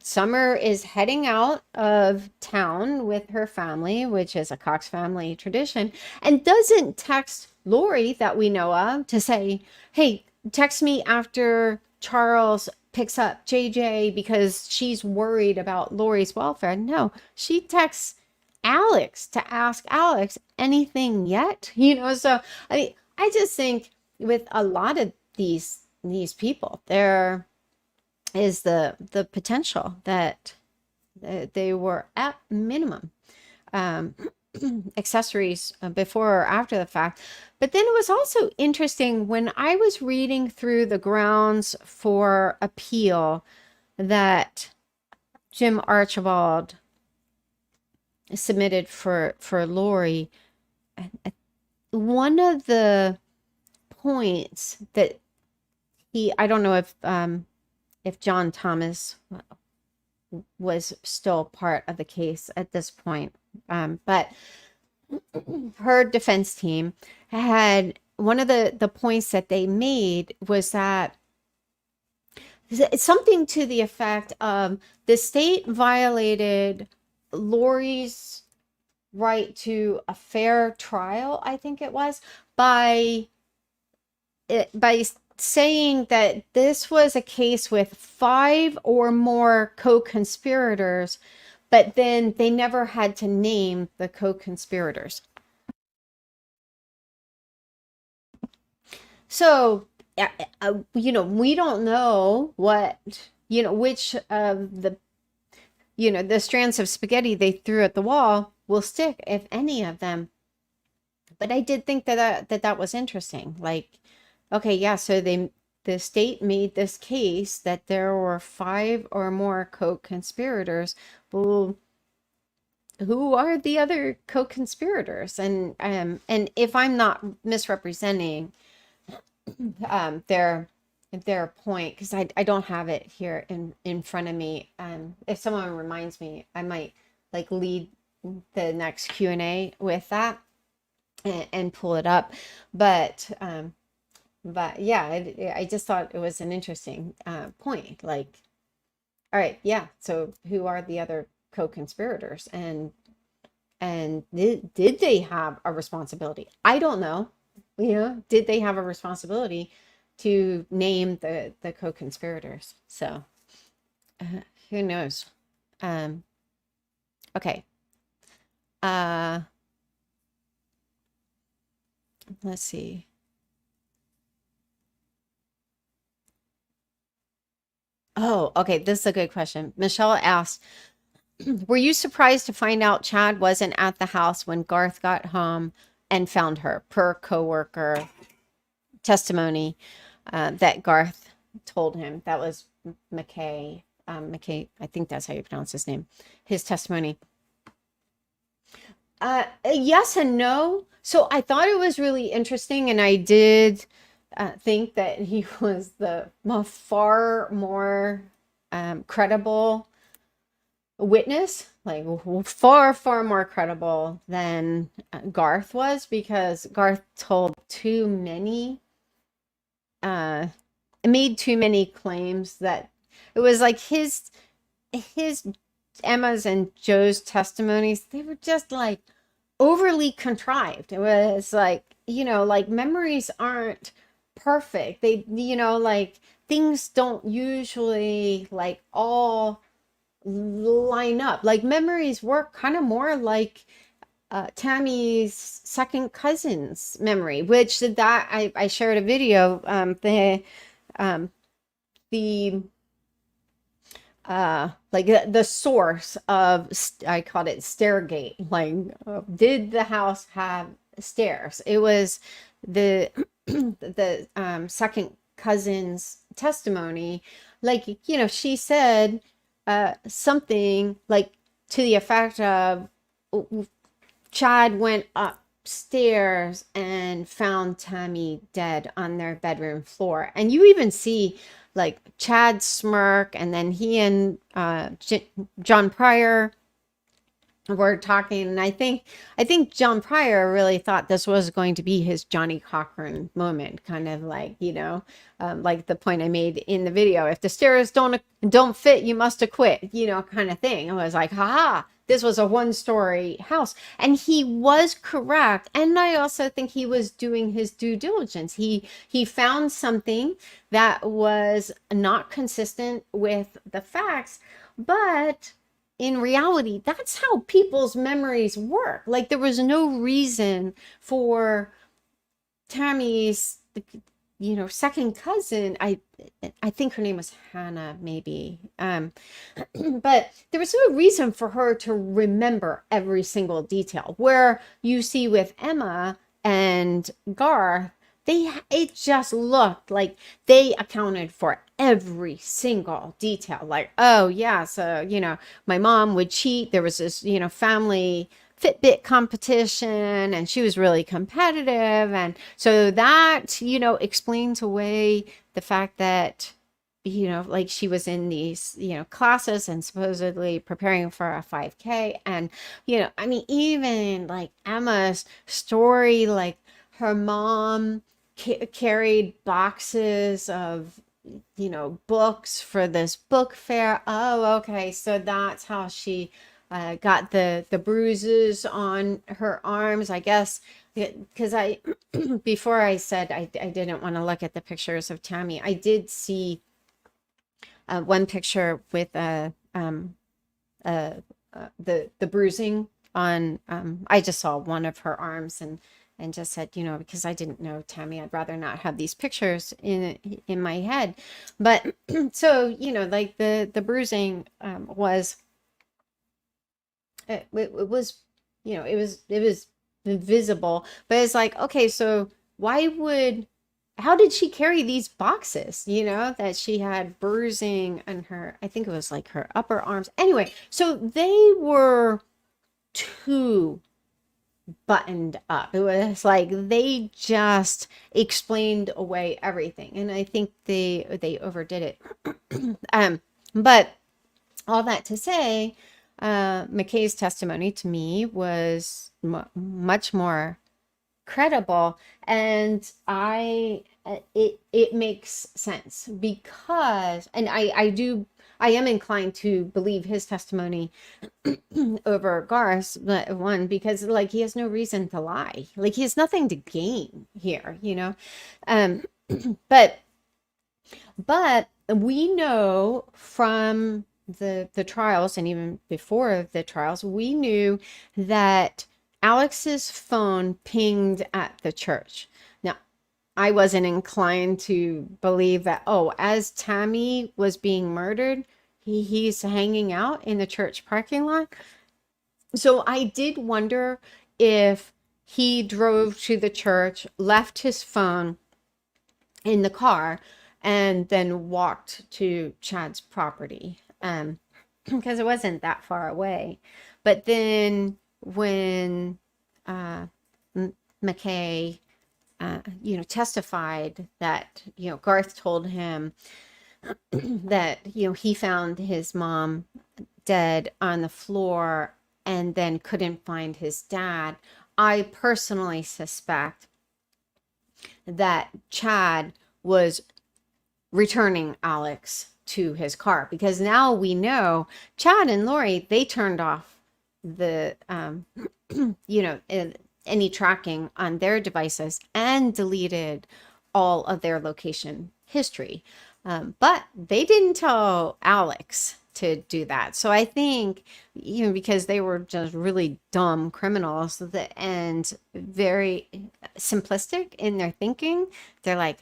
Summer is heading out of town with her family, which is a Cox family tradition, and doesn't text Lori that we know of to say, hey, text me after Charles picks up JJ because she's worried about Lori's welfare. No, she texts Alex to ask Alex, anything yet? You know, so I just think with a lot of these people, there is the potential that they were at minimum accessories before or after the fact. But then it was also interesting when I was reading through the grounds for appeal that Jim Archibald submitted for Lori. One of the points that I don't know if John Thomas was still part of the case at this point, but her defense team had, one of the points that they made was that it's something to the effect of the state violated Lori's right to a fair trial, I think it was, by saying that this was a case with 5 or more co-conspirators, but then they never had to name the co-conspirators. So, you know, we don't know what, you know, which of the, you know, the strands of spaghetti they threw at the wall will stick, if any of them. But I did think that was interesting. Like, okay, yeah, so the state made this case that there were 5 or more co-conspirators. Well, who are the other co-conspirators? And if I'm not misrepresenting their point, because I don't have it here in front of me. If someone reminds me, I might like lead the next Q&A with that and pull it up. But yeah, I just thought it was an interesting point. Like, all right, yeah, so who are the other co-conspirators, and did they have a responsibility? I don't know. You know, did they have a responsibility to name the co-conspirators? So who knows? Okay. Let's see. Oh, okay. This is a good question. Michelle asked, were you surprised to find out Chad wasn't at the house when Garth got home and found her, per coworker testimony that Garth told him? That was McKay. McKay, I think that's how you pronounce his name. His testimony. Yes and no. So I thought it was really interesting, and I did think that he was the far more credible witness, like far, far more credible than Garth was, because Garth told too many, uh, made too many claims that it was like his Emma's and Joe's testimonies, they were just like overly contrived. It was like, like memories aren't perfect. They, like things don't usually like all line up. Like memories work kind of more like Tammy's second cousin's memory, which that I shared a video. Um, the like the source of, I called it Stairgate. Like, did the house have stairs? It was the the second cousin's testimony. Like, she said something like to the effect of, Chad went upstairs and found Tammy dead on their bedroom floor. And you even see like Chad smirk, and then he and John Pryor were talking, and I think John Pryor really thought this was going to be his Johnny Cochran moment, kind of like, like the point I made in the video: if the stairs don't fit, you must have quit, kind of thing. I was like, haha, this was a one-story house. And he was correct. And I also think he was doing his due diligence. He found something that was not consistent with the facts, but in reality, that's how people's memories work. Like, there was no reason for Tammy's, second cousin, I think her name was Hannah, maybe. But there was no reason for her to remember every single detail. Where you see with Emma and Garth, it just looked like they accounted for every single detail. Like, oh yeah, so my mom would cheat. There was this, family Fitbit competition, and she was really competitive, and so that explains away the fact that like she was in these classes and supposedly preparing for a 5K. And I mean, even like Emma's story, like her mom carried boxes of books for this book fair. Oh, okay, so that's how she got the bruises on her arms, I guess, because before I said I didn't want to look at the pictures of Tammy, I did see one picture with uh, the bruising on. I just saw one of her arms, and just said, because I didn't know Tammy, I'd rather not have these pictures in my head. But so like the bruising was, it was it was visible, but it's like, okay, so how did she carry these boxes, that she had bruising on her, I think it was like her upper arms. Anyway, so they were too buttoned up. It was like they just explained away everything, and I think they overdid it. But all that to say, McKay's testimony to me was much more credible, and it makes sense, because, and I am inclined to believe his testimony over Garth's, one, because like he has no reason to lie. Like, he has nothing to gain here, um but we know from the trials, and even before the trials, we knew that Alex's phone pinged at the church. Now, I wasn't inclined to believe that, oh, as Tammy was being murdered, he's hanging out in the church parking lot. So I did wonder if he drove to the church, left his phone in the car, and then walked to Chad's property, because it wasn't that far away. But then when McKay testified that Garth told him that he found his mom dead on the floor and then couldn't find his dad, I personally suspect that Chad was returning Alex to his car, because now we know Chad and Lori, they turned off the any tracking on their devices and deleted all of their location history. But they didn't tell Alex to do that. So I think, because they were just really dumb criminals and very simplistic in their thinking, they're like,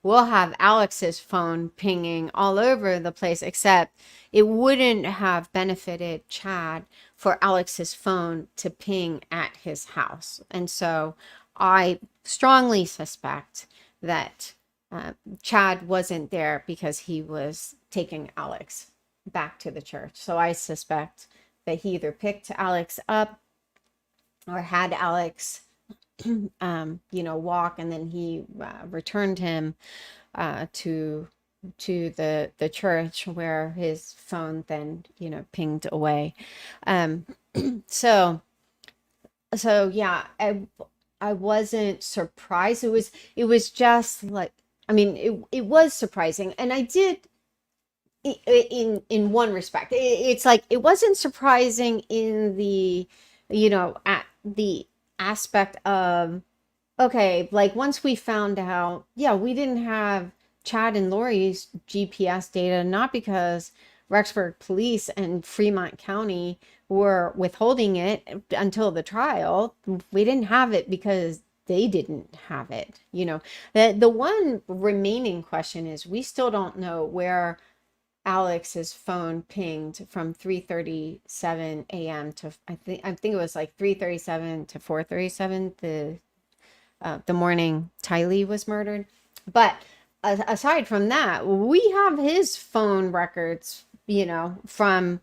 we'll have Alex's phone pinging all over the place, except it wouldn't have benefited Chad for Alex's phone to ping at his house. And so I strongly suspect that Chad wasn't there because he was taking Alex back to the church. So I suspect that he either picked Alex up or had Alex walk, and then he returned him to the church, where his phone then pinged away. So yeah, I wasn't surprised. It was just like, I mean, it was surprising, and I did, in one respect, it's like, it wasn't surprising in the at the aspect of, okay, like, once we found out, yeah, we didn't have Chad and Lori's GPS data, not because Rexburg Police and Fremont County were withholding it until the trial. We didn't have it because they didn't have it. The one remaining question is, we still don't know where Alex's phone pinged from 3:37 a.m. to I think it was like 3:37 to 4:37 the morning Tylee was murdered. But aside from that, we have his phone records, from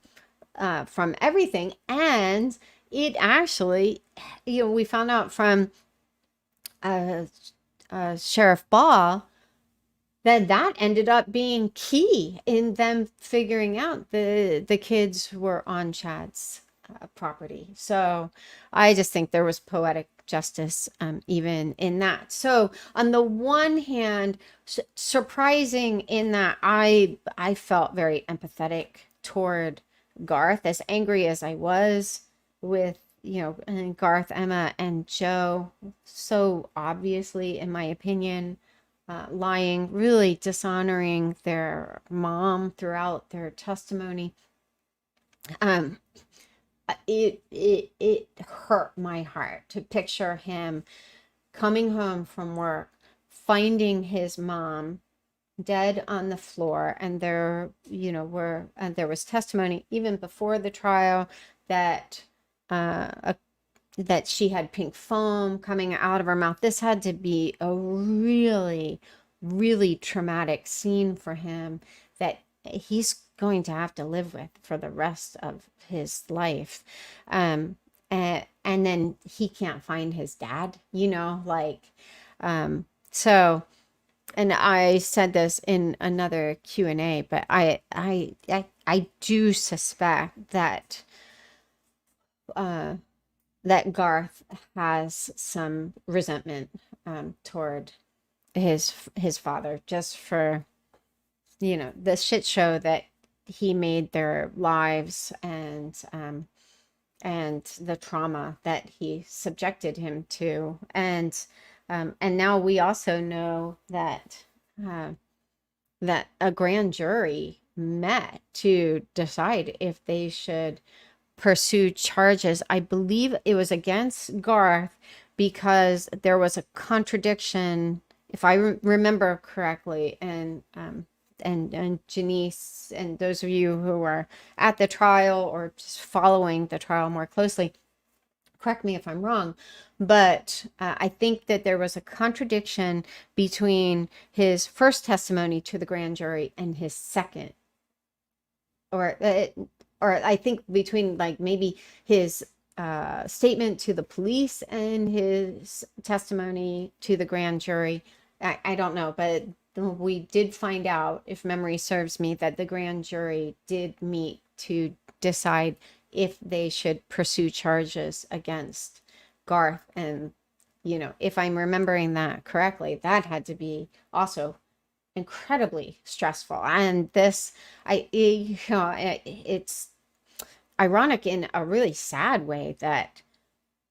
everything. And it actually, we found out from Sheriff Ball that ended up being key in them figuring out the kids were on Chad's property. So I just think there was poetic justice even in that. So on the one hand, surprising in that I felt very empathetic toward Garth, as angry as I was with and Garth, Emma, and Joe, so obviously, in my opinion, lying, really dishonoring their mom throughout their testimony. It hurt my heart to picture him coming home from work, finding his mom dead on the floor, and there was testimony even before the trial that that she had pink foam coming out of her mouth. This had to be a really, really traumatic scene for him that he's going to have to live with for the rest of his life. And then he can't find his dad, so, and I said this in another Q&A, but I do suspect that that Garth has some resentment toward his father, just for the shit show that he made their lives, and the trauma that he subjected him to. And now we also know that that a grand jury met to decide if they should pursue charges. I believe it was against Garth, because there was a contradiction, if I remember correctly. And Janice, and those of you who were at the trial or just following the trial more closely, correct me if I'm wrong, but I think that there was a contradiction between his first testimony to the grand jury and his second, or I think between, like, maybe his statement to the police and his testimony to the grand jury. I don't know, but we did find out, if memory serves me, that the grand jury did meet to decide if they should pursue charges against Garth. And, you know, if I'm remembering that correctly, that had to be also incredibly stressful. And this, it's ironic in a really sad way that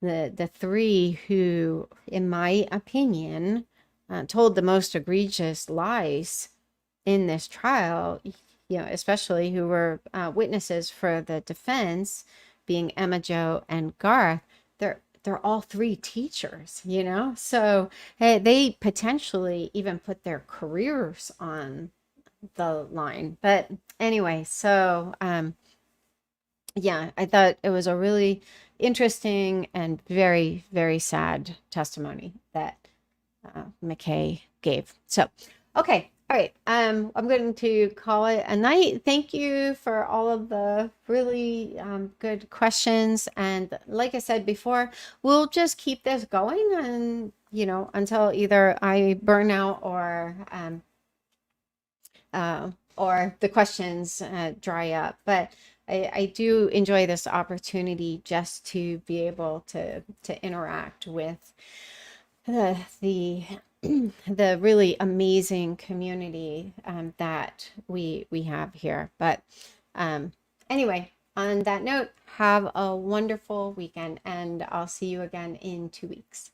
the three who, in my opinion, told the most egregious lies in this trial, you know, especially who were witnesses for the defense, being Emma, Jo, and Garth, they're all three teachers, you know, so hey, they potentially even put their careers on the line. But anyway, so yeah, I thought it was a really interesting and very, very sad testimony that McKay gave. So, okay. All right. I'm going to call it a night. Thank you for all of the really good questions. And like I said before, we'll just keep this going and, you know, until either I burn out or the questions dry up. But I do enjoy this opportunity just to be able to interact with the the really amazing community that we have here. But anyway, on that note, have a wonderful weekend, and I'll see you again in 2 weeks.